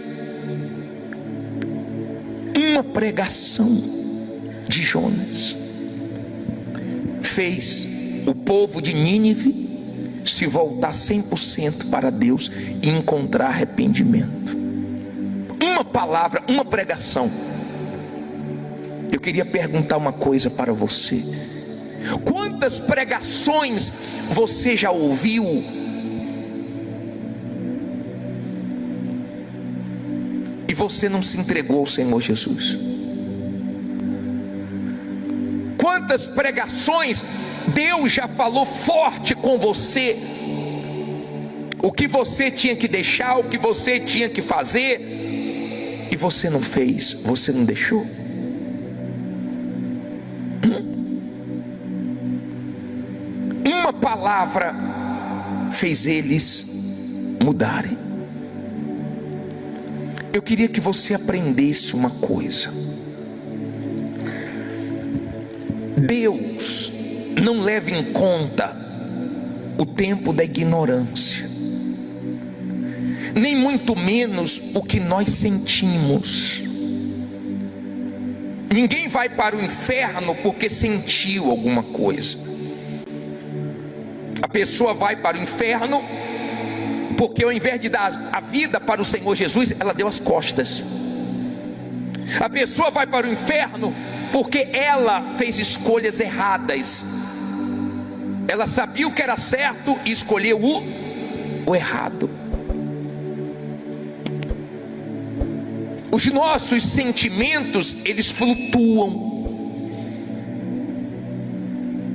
uma pregação de Jonas fez o povo de Nínive se voltar 100% para Deus e encontrar arrependimento. Uma palavra, uma pregação. Eu queria perguntar uma coisa para você: quantas pregações você já ouviu e você não se entregou ao Senhor Jesus? Quantas pregações Deus já falou forte com você, o que você tinha que deixar, o que você tinha que fazer, e você não fez, você não deixou? Uma palavra fez eles mudarem. Eu queria que você aprendesse uma coisa: Deus não leva em conta o tempo da ignorância, nem muito menos o que nós sentimos. Ninguém vai para o inferno porque sentiu alguma coisa. A pessoa vai para o inferno porque, ao invés de dar a vida para o Senhor Jesus, ela deu as costas. A pessoa vai para o inferno porque ela fez escolhas erradas. Ela sabia o que era certo e escolheu o errado. Os nossos sentimentos, eles flutuam.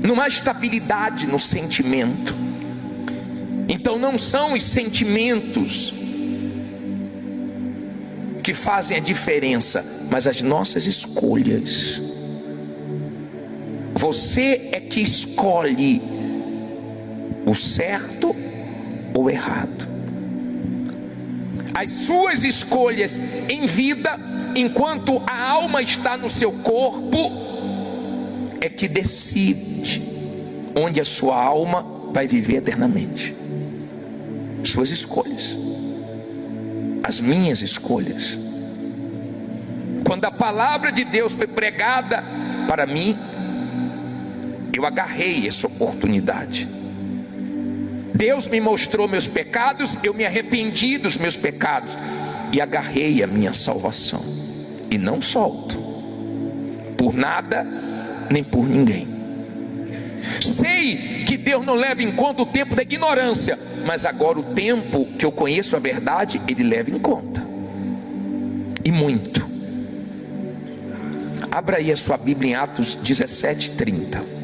Não há estabilidade no sentimento. Então não são os sentimentos que fazem a diferença, mas as nossas escolhas. Você é que escolhe o certo ou o errado. As suas escolhas em vida, enquanto a alma está no seu corpo, é que decide onde a sua alma vai viver eternamente. Suas escolhas, as minhas escolhas. Quando a palavra de Deus foi pregada para mim, eu agarrei essa oportunidade. Deus me mostrou meus pecados, eu me arrependi dos meus pecados e agarrei a minha salvação, e não solto por nada nem por ninguém. Sei que Deus não leva em conta o tempo da ignorância, mas agora o tempo que eu conheço a verdade, Ele leva em conta, e muito. Abra aí a sua Bíblia em Atos 17:30.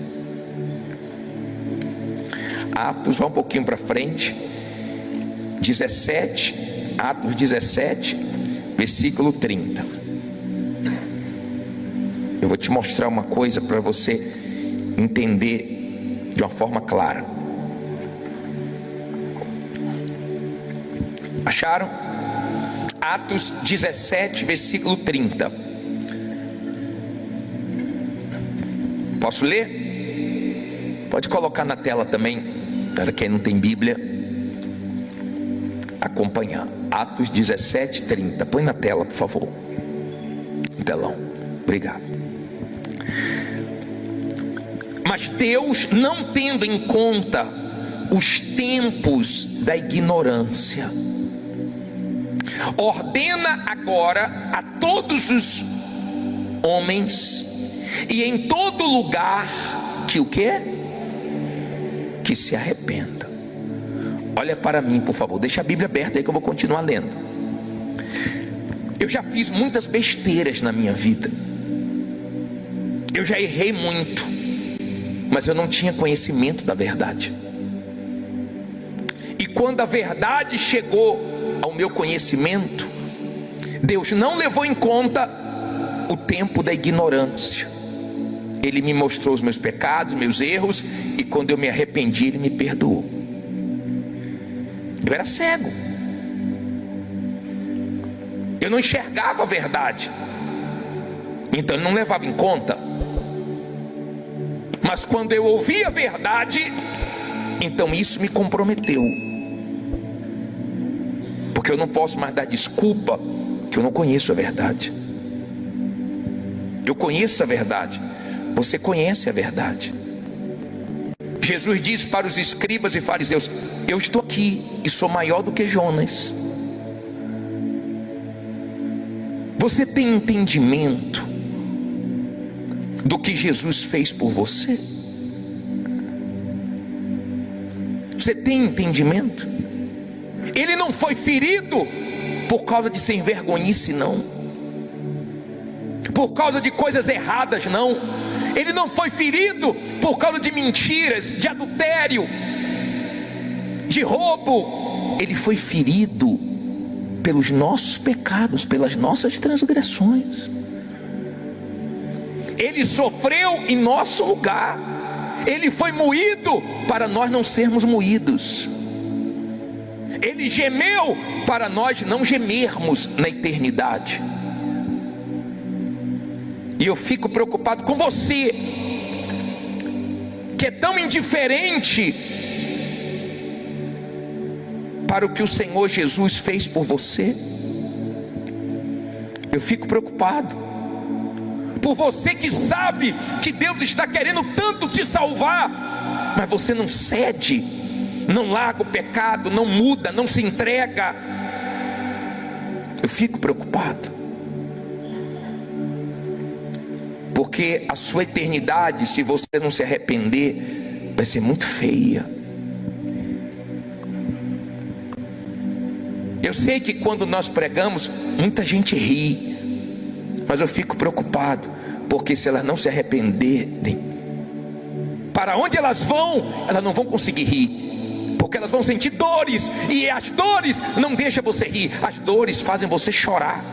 Atos, vai um pouquinho para frente, 17, Atos 17, versículo 30. Eu vou te mostrar uma coisa para você entender de uma forma clara. Acharam? Atos 17, versículo 30. Posso ler? Pode colocar na tela também, para quem não tem Bíblia acompanhar. Atos 17, 30. Põe na tela, por favor. Telão. Obrigado. Mas Deus, não tendo em conta os tempos da ignorância, ordena agora a todos os homens e em todo lugar que o quê? Que se arrependa. Olha para mim, por favor, deixa a Bíblia aberta aí que eu vou continuar lendo. Eu já fiz muitas besteiras na minha vida, eu já errei muito, mas eu não tinha conhecimento da verdade. E quando a verdade chegou ao meu conhecimento, Deus não levou em conta o tempo da ignorância. Ele me mostrou os meus pecados, meus erros, e quando eu me arrependi, Ele me perdoou. Eu era cego, eu não enxergava a verdade, então Ele não levava em conta. Mas quando eu ouvi a verdade, então isso me comprometeu, porque eu não posso mais dar desculpa que eu não conheço a verdade. Eu conheço a verdade, você conhece a verdade. Jesus disse para os escribas e fariseus: eu estou aqui e sou maior do que Jonas. Você tem entendimento do que Jesus fez por você? Você tem entendimento? Ele não foi ferido por causa de sem vergonhice, não, por causa de coisas erradas, não. Ele não foi ferido por causa de mentiras, de adultério, de roubo. Ele foi ferido pelos nossos pecados, pelas nossas transgressões. Ele sofreu em nosso lugar. Ele foi moído para nós não sermos moídos. Ele gemeu para nós não gemermos na eternidade. E eu fico preocupado com você, que é tão indiferente para o que o Senhor Jesus fez por você. Eu fico preocupado por você que sabe que Deus está querendo tanto te salvar, mas você não cede, não larga o pecado, não muda, não se entrega. Eu fico preocupado, porque a sua eternidade, se você não se arrepender, vai ser muito feia. Eu sei que quando nós pregamos, muita gente ri, mas eu fico preocupado, porque se elas não se arrependerem, para onde elas não vão conseguir rir, porque elas vão sentir dores, e as dores não deixam você rir, as dores fazem você chorar.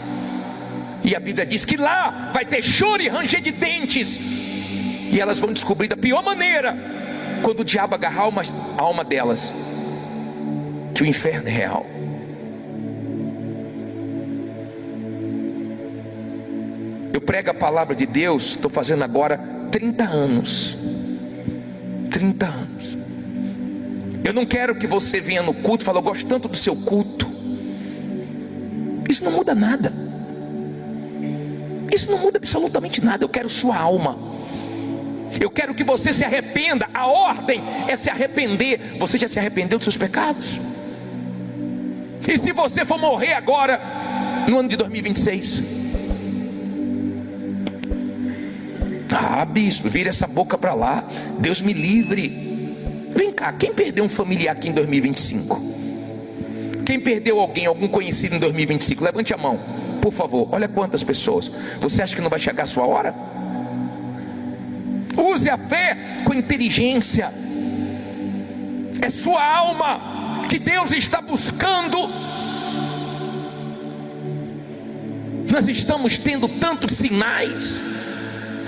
E a Bíblia diz que lá vai ter choro e ranger de dentes, e elas vão descobrir da pior maneira, quando o diabo agarrar a alma delas, que o inferno é real. Eu prego a palavra de Deus, estou fazendo agora 30 anos. 30 anos. Eu não quero que você venha no culto e fale: eu gosto tanto do seu culto. Isso não muda nada. Isso não muda absolutamente nada. Eu quero sua alma. Eu quero que você se arrependa. A ordem é se arrepender. Você já se arrependeu dos seus pecados? E se você for morrer agora, no ano de 2026? Ah, bispo, vira essa boca para lá. Deus me livre. Vem cá, quem perdeu um familiar aqui em 2025? Quem perdeu algum conhecido em 2025? Levante a mão, por favor. Olha quantas pessoas. Você acha que não vai chegar a sua hora? Use a fé com inteligência. É sua alma que Deus está buscando. Nós estamos tendo tantos sinais.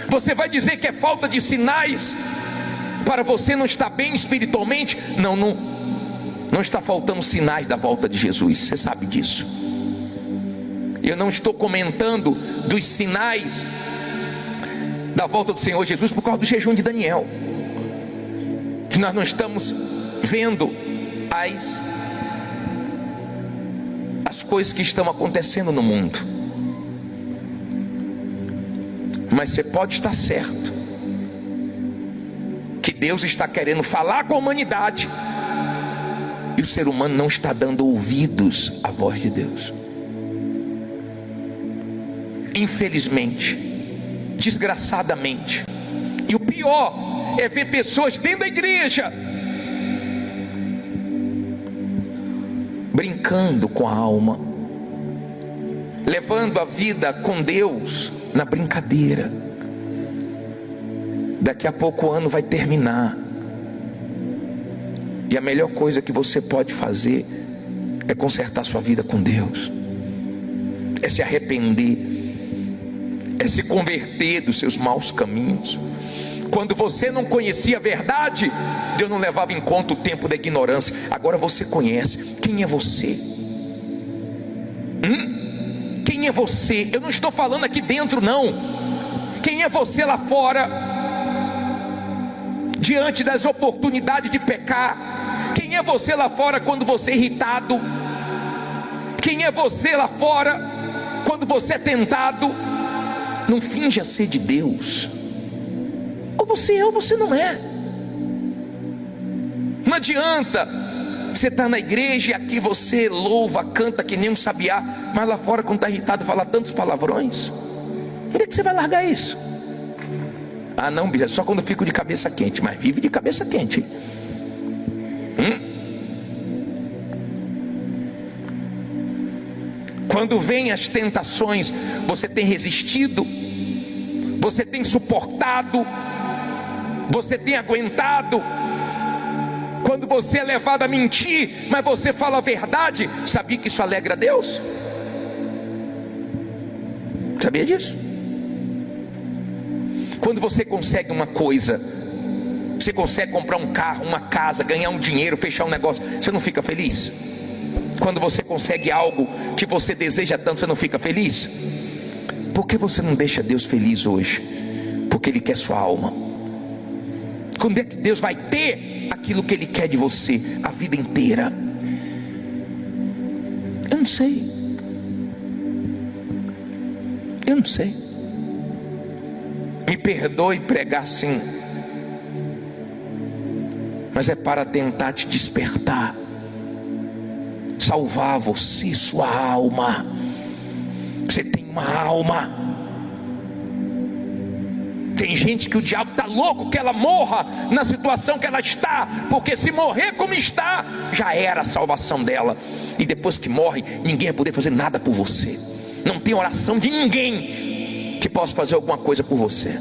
Você vai dizer que é falta de sinais para você não estar bem espiritualmente? Não Não está faltando sinais da volta de Jesus, você sabe disso. Eu não estou comentando dos sinais da volta do Senhor Jesus por causa do jejum de Daniel, que nós não estamos vendo as coisas que estão acontecendo no mundo. Mas você pode estar certo que Deus está querendo falar com a humanidade, e o ser humano não está dando ouvidos à voz de Deus. Infelizmente, desgraçadamente, e o pior é ver pessoas dentro da igreja brincando com a alma, levando a vida com Deus na brincadeira. Daqui a pouco o ano vai terminar, e a melhor coisa que você pode fazer é consertar sua vida com Deus, é se arrepender, é se converter dos seus maus caminhos. Quando você não conhecia a verdade, Deus não levava em conta o tempo da ignorância. Agora você conhece. Quem é você? Quem é você? Eu não estou falando aqui dentro, não. Quem é você lá fora, diante das oportunidades de pecar? Quem é você lá fora quando você é irritado? Quem é você lá fora quando você é tentado? Não finja ser de Deus. Ou você é ou você não é. Não adianta você estar na igreja e aqui você louva, canta que nem um sabiá, mas lá fora quando está irritado fala tantos palavrões. Onde é que você vai largar isso? Ah não, bicho, só quando eu fico de cabeça quente. Mas vive de cabeça quente. Quando vem as tentações, você tem resistido, você tem suportado, você tem aguentado. Quando você é levado a mentir, mas você fala a verdade, sabia que isso alegra a Deus? Sabia disso? Quando você consegue uma coisa, você consegue comprar um carro, uma casa, ganhar um dinheiro, fechar um negócio, você não fica feliz? Quando você consegue algo que você deseja tanto, você não fica feliz? Por que você não deixa Deus feliz hoje? Porque Ele quer sua alma. Quando é que Deus vai ter aquilo que Ele quer de você a vida inteira? Eu não sei. Eu não sei. Me perdoe pregar assim, mas é para tentar te despertar, salvar você, sua alma. Você tem uma alma. Tem gente que o diabo está louco que ela morra na situação que ela está, porque se morrer como está, já era a salvação dela. E depois que morre, ninguém vai poder fazer nada por você. Não tem oração de ninguém que possa fazer alguma coisa por você.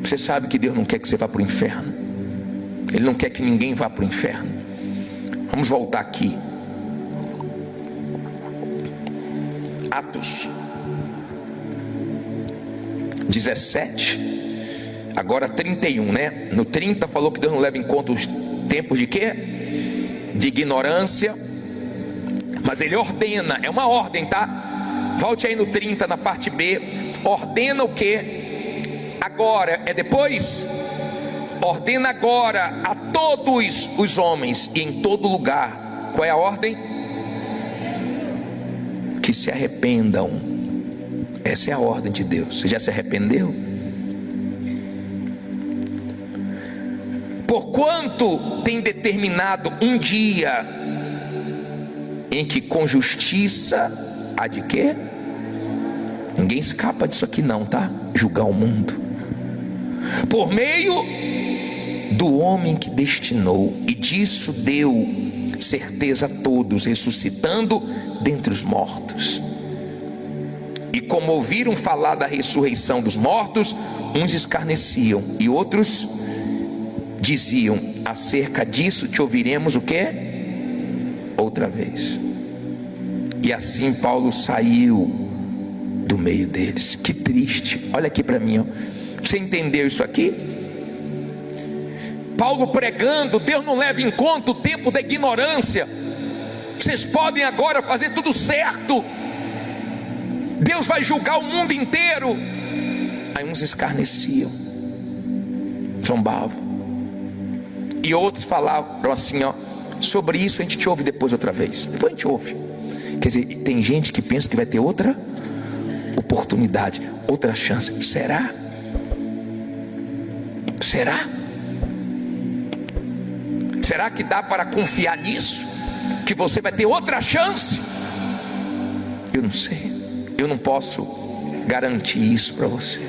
Você sabe que Deus não quer que você vá para o inferno. Ele não quer que ninguém vá para o inferno. Vamos voltar aqui. Atos 17, agora 31, né? No 30 falou que Deus não leva em conta os tempos de quê? De ignorância. Mas Ele ordena, é uma ordem, tá? Volte aí no 30, na parte B. Ordena o quê? Agora, é depois? Ordena agora a todos os homens e em todo lugar. Qual é a ordem? Que se arrependam. Essa é a ordem de Deus. Você já se arrependeu? Porquanto tem determinado um dia em que com justiça há de quê? Ninguém escapa disso aqui não, tá? Julgar o mundo por meio do homem que destinou, e disso deu certeza a todos, ressuscitando dentre os mortos. E como ouviram falar da ressurreição dos mortos, uns escarneciam e outros diziam: acerca disso te ouviremos o quê? Outra vez. E assim Paulo saiu do meio deles. Que triste. Olha aqui para mim, ó. Você entendeu isso aqui? Paulo pregando, Deus não leva em conta o tempo da ignorância. Vocês podem agora fazer tudo certo, Deus vai julgar o mundo inteiro. Aí uns escarneciam, zombavam, e outros falavam assim, ó, sobre isso a gente te ouve depois outra vez. Depois a gente ouve. Quer dizer, tem gente que pensa que vai ter outra oportunidade, outra chance. Será? Será? Será que dá para confiar nisso? Que você vai ter outra chance? Eu não sei. Eu não posso garantir isso para você.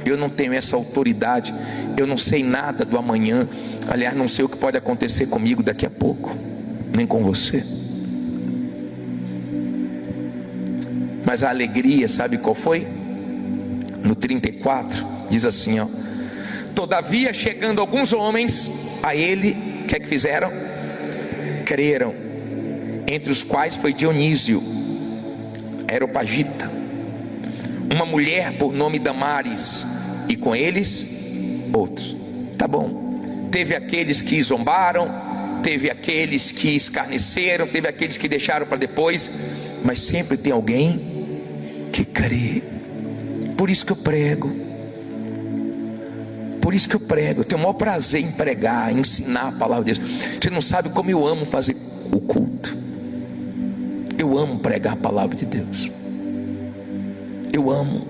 Eu não tenho essa autoridade. Eu não sei nada do amanhã. Aliás, não sei o que pode acontecer comigo daqui a pouco, nem com você. Mas a alegria, sabe qual foi? No 34, diz assim, ó: todavia, chegando alguns homens a ele, o que é que fizeram? Creram, entre os quais foi Dionísio, Areopagita, uma mulher por nome Damaris, e com eles outros. Tá bom. Teve aqueles que zombaram, teve aqueles que escarneceram, teve aqueles que deixaram para depois, mas sempre tem alguém que crê. Por isso que eu prego. Por isso que eu prego. Eu tenho o maior prazer em pregar, em ensinar a palavra de Deus. Você não sabe como eu amo fazer o culto. Eu amo pregar a palavra de Deus. Eu amo.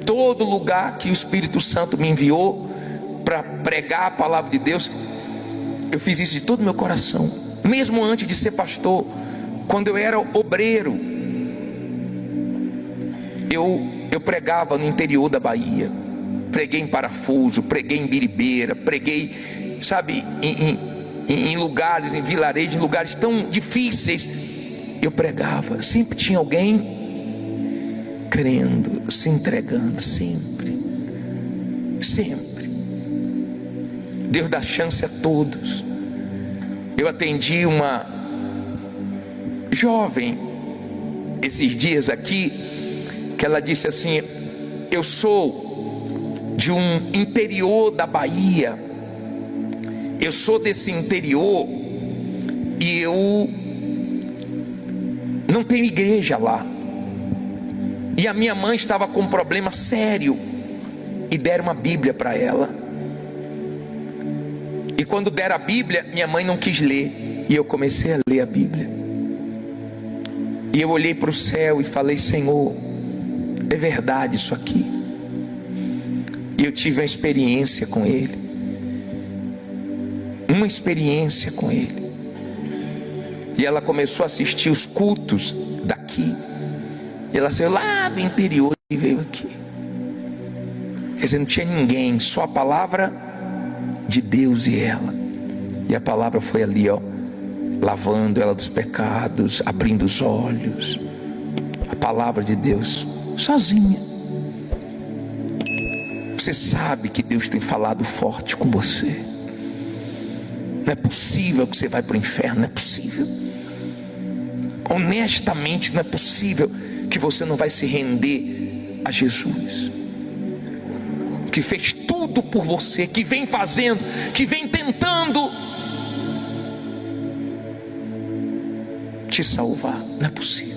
Todo lugar que o Espírito Santo me enviou para pregar a palavra de Deus, eu fiz isso de todo o meu coração. Mesmo antes de ser pastor, quando eu era obreiro, eu pregava no interior da Bahia. Preguei em Parafuso, preguei em Biribeira, preguei, sabe, em lugares, em vilarejos, em lugares tão difíceis. Eu pregava, sempre tinha alguém crendo, se entregando, sempre, sempre. Deus dá chance a todos. Eu atendi uma jovem esses dias aqui, que ela disse assim: eu sou de um interior da Bahia, eu sou desse interior e eu não tenho igreja lá, e a minha mãe estava com um problema sério e deram uma Bíblia para ela, e quando deram a Bíblia, minha mãe não quis ler, e eu comecei a ler a Bíblia, e eu olhei para o céu e falei: Senhor, é verdade isso aqui. E eu tive uma experiência com Ele. Uma experiência com Ele. E ela começou a assistir os cultos daqui. E ela saiu lá do interior e veio aqui. Quer dizer, não tinha ninguém, só a palavra de Deus e ela. E a palavra foi ali, ó, lavando ela dos pecados, abrindo os olhos. A palavra de Deus, sozinha. Você sabe que Deus tem falado forte com você. Não é possível que você vai para o inferno, não é possível. Honestamente, não é possível que você não vai se render a Jesus, que fez tudo por você, que vem fazendo, que vem tentando te salvar. Não é possível.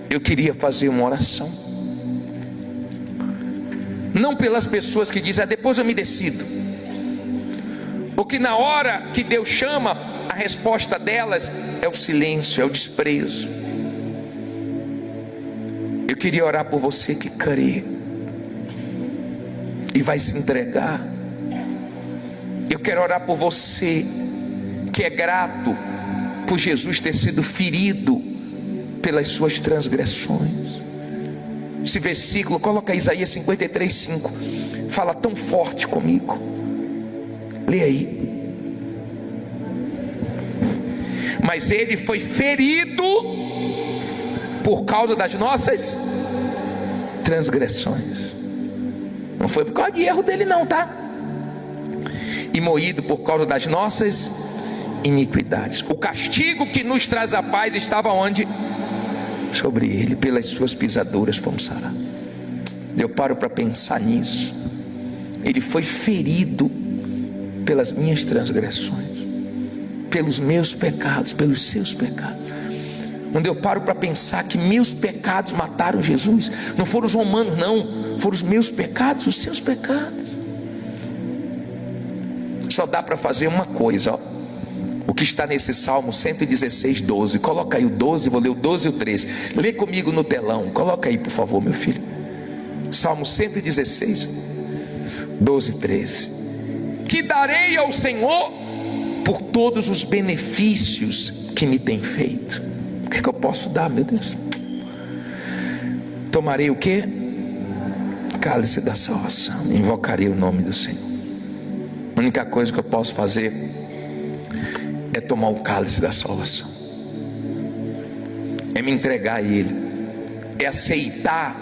Eu queria fazer uma oração, não pelas pessoas que dizem: depois eu me decido, porque na hora que Deus chama, a resposta delas é o silêncio, é o desprezo. Eu queria orar por você que crê e vai se entregar. Eu quero orar por você que é grato por Jesus ter sido ferido pelas suas transgressões. Esse versículo, coloca Isaías 53:5, fala tão forte comigo. Lê aí. Mas ele foi ferido por causa das nossas transgressões. Não foi por causa de erro dele não, tá? E moído por causa das nossas iniquidades. O castigo que nos traz a paz estava onde? Sobre ele, pelas suas pisaduras fomos sarados. Eu paro para pensar nisso. Ele foi ferido pelas minhas transgressões, pelos meus pecados, pelos seus pecados. Quando eu paro para pensar que meus pecados mataram Jesus, não foram os romanos não, foram os meus pecados, os seus pecados. Só dá para fazer uma coisa, ó. O que está nesse Salmo 116, 12. Coloca aí o 12, vou ler o 12 e o 13. Lê comigo no telão, coloca aí por favor, meu filho. Salmo 116, 12 e 13. Que darei ao Senhor por todos os benefícios que me tem feito. O que eu posso dar, meu Deus? Tomarei o quê? Cálice da salvação. Invocarei o nome do Senhor. A única coisa que eu posso fazer é tomar o cálice da salvação, é me entregar a Ele, é aceitar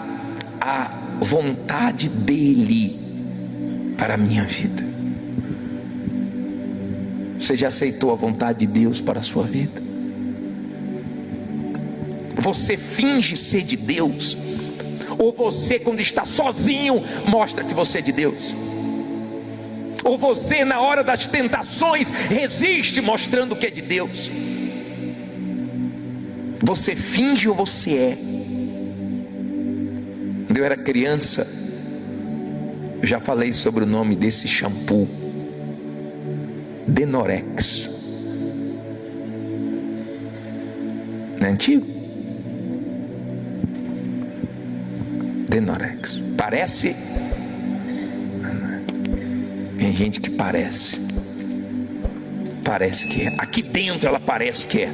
a vontade dEle para a minha vida. Você já aceitou a vontade de Deus para a sua vida? Você finge ser de Deus? Ou você, quando está sozinho, mostra que você é de Deus? Ou você, na hora das tentações, resiste mostrando que é de Deus? Você finge ou você é? Quando eu era criança, eu já falei sobre o nome desse shampoo, Denorex. Não é antigo? Denorex. Parece? Tem gente que parece que é. Aqui dentro ela parece que é,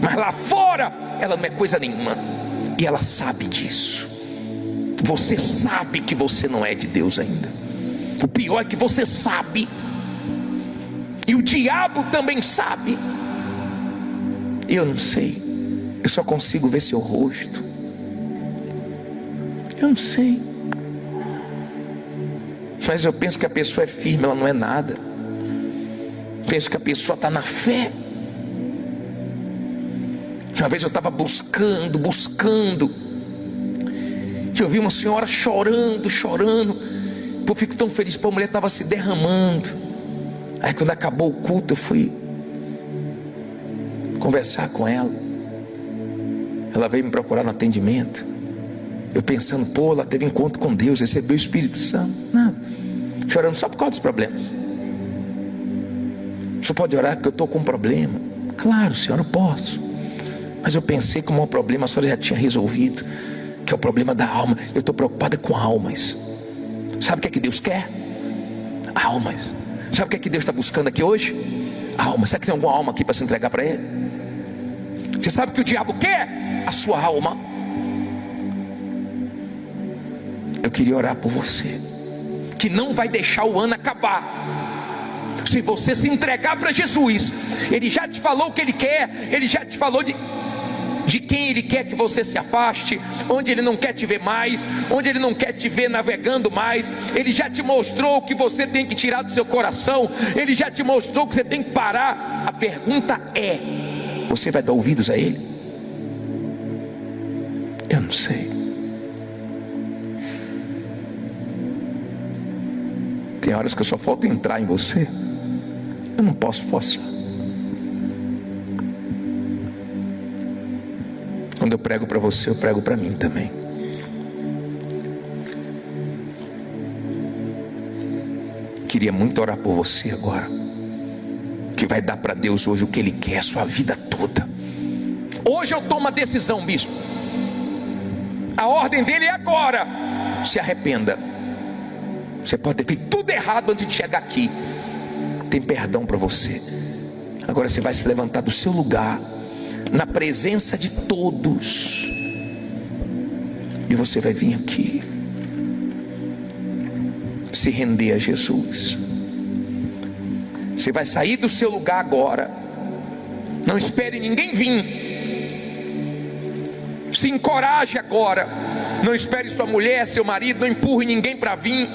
mas lá fora ela não é coisa nenhuma. E ela sabe disso. Você sabe que você não é de Deus ainda. O pior é que você sabe, e o diabo também sabe. Eu não sei, eu só consigo ver seu rosto. Eu não sei, mas eu penso que a pessoa é firme, ela não é nada. Penso que a pessoa está na fé. Uma vez eu estava buscando, eu vi uma senhora chorando. Eu fico tão feliz, porque a mulher estava se derramando. Aí quando acabou o culto, eu fui conversar com ela. Ela veio me procurar no atendimento. Eu pensando, pô, ela teve encontro com Deus, recebeu o Espírito Santo. Nada, chorando só por causa dos problemas. O senhor pode orar porque eu estou com um problema? Claro, senhora, eu posso. Mas eu pensei que o meu problema a senhora já tinha resolvido, que é o problema da alma. Eu estou preocupada com almas. Sabe o que é que Deus quer? Almas. Sabe o que é que Deus está buscando aqui hoje? Almas. Será que tem alguma alma aqui para se entregar para Ele? Você sabe o que o diabo quer? A sua alma. Eu queria orar por você, que não vai deixar o ano acabar se você se entregar para Jesus. Ele já te falou o que Ele quer. Ele já te falou de quem Ele quer que você se afaste, onde Ele não quer te ver mais, onde Ele não quer te ver navegando mais. Ele já te mostrou o que você tem que tirar do seu coração. Ele já te mostrou que você tem que parar. A pergunta é: você vai dar ouvidos a Ele? Eu não sei. Tem horas que eu só falta entrar em você. Eu não posso forçar. Quando eu prego para você, eu prego para mim também. Queria muito orar por você agora, que vai dar para Deus hoje o que Ele quer, a sua vida toda. Hoje eu tomo a decisão, bispo. A ordem dele é agora: se arrependa. Você pode ter feito tudo errado antes de chegar aqui. Tem perdão para você. Agora você vai se levantar do seu lugar, na presença de todos, e você vai vir aqui se render a Jesus. Você vai sair do seu lugar agora. Não espere ninguém vir. Se encoraje agora. Não espere sua mulher, seu marido. Não empurre ninguém para vir.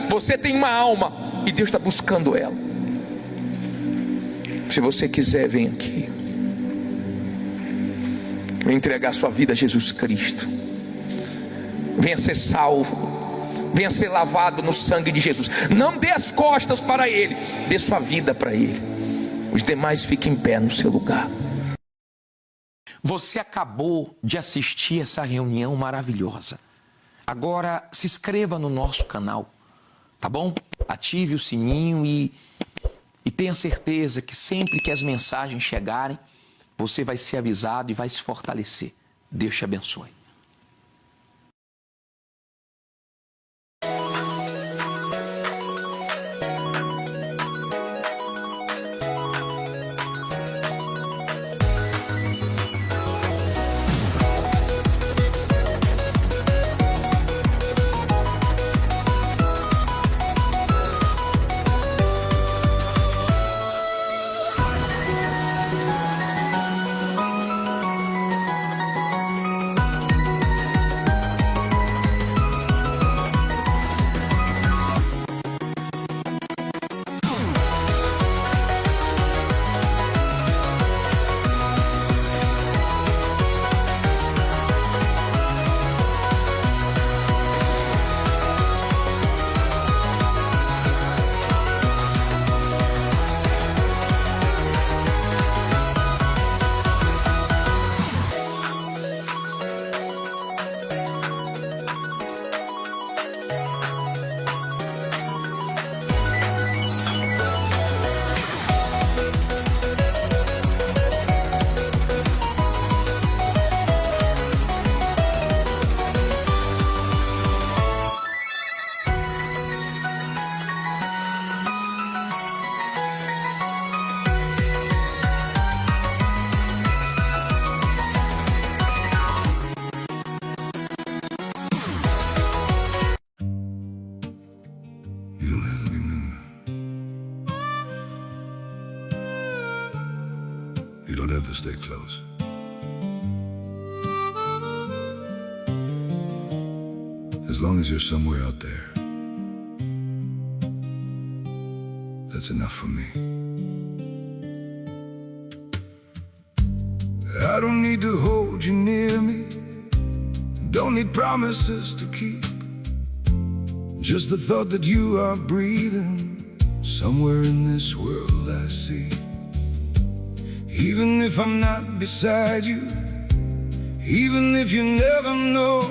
Você tem uma alma e Deus está buscando ela. Se você quiser, vem aqui. Venha entregar sua vida a Jesus Cristo. Venha ser salvo. venha ser lavado no sangue de Jesus. Não dê as costas para Ele, dê sua vida para Ele. Os demais fiquem em pé no seu lugar. Você acabou de assistir essa reunião maravilhosa. Agora se inscreva no nosso canal, tá bom? Ative o sininho e tenha certeza que sempre que as mensagens chegarem, você vai ser avisado e vai se fortalecer. Deus te abençoe. You don't have to stay close. As long as you're somewhere out there, that's enough for me. I don't need to hold you near me, don't need promises to keep. Just the thought that you are breathing somewhere in this world I see. Even if I'm not beside you, even if you never know,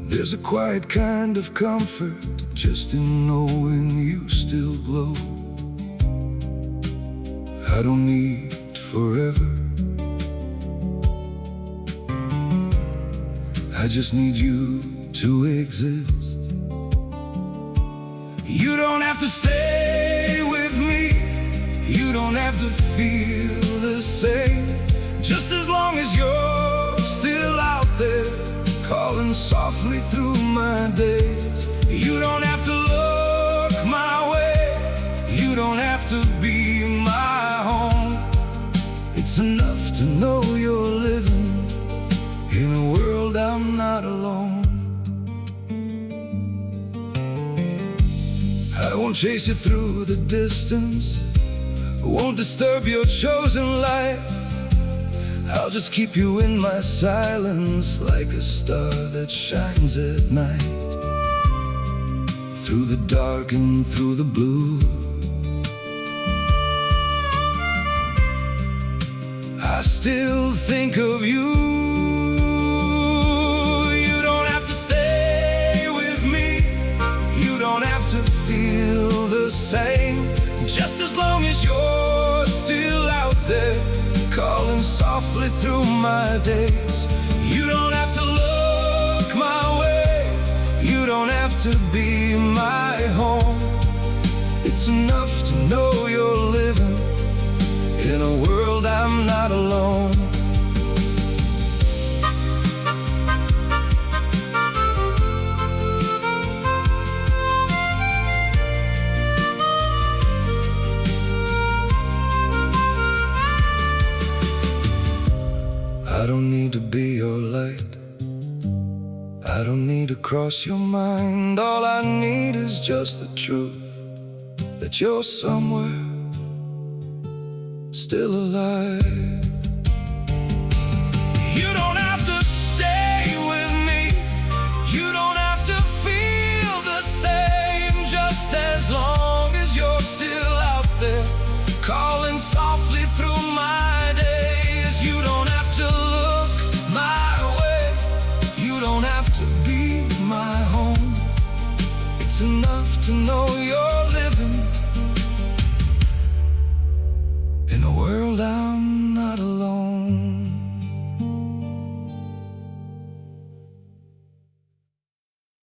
there's a quiet kind of comfort just in knowing you still glow. I don't need forever, I just need you to exist. You don't have to stay with me, you don't have to feel the same. Just as long as you're still out there, calling softly through my days. You don't have to look my way, you don't have to be my home. It's enough to know you're living in a world I'm not alone. I won't chase you through the distance, won't disturb your chosen life. I'll just keep you in my silence, like a star that shines at night. Through the dark and through the blue, I still think of you. You don't have to stay with me, you don't have to feel the same. Just as long as you're still out there, calling softly through my days. You don't have to look my way, you don't have to be my home. It's enough to know you're living in a world I'm not alone. I don't need to be your light, I don't need to cross your mind. All I need is just the truth that you're somewhere still alive. You don't have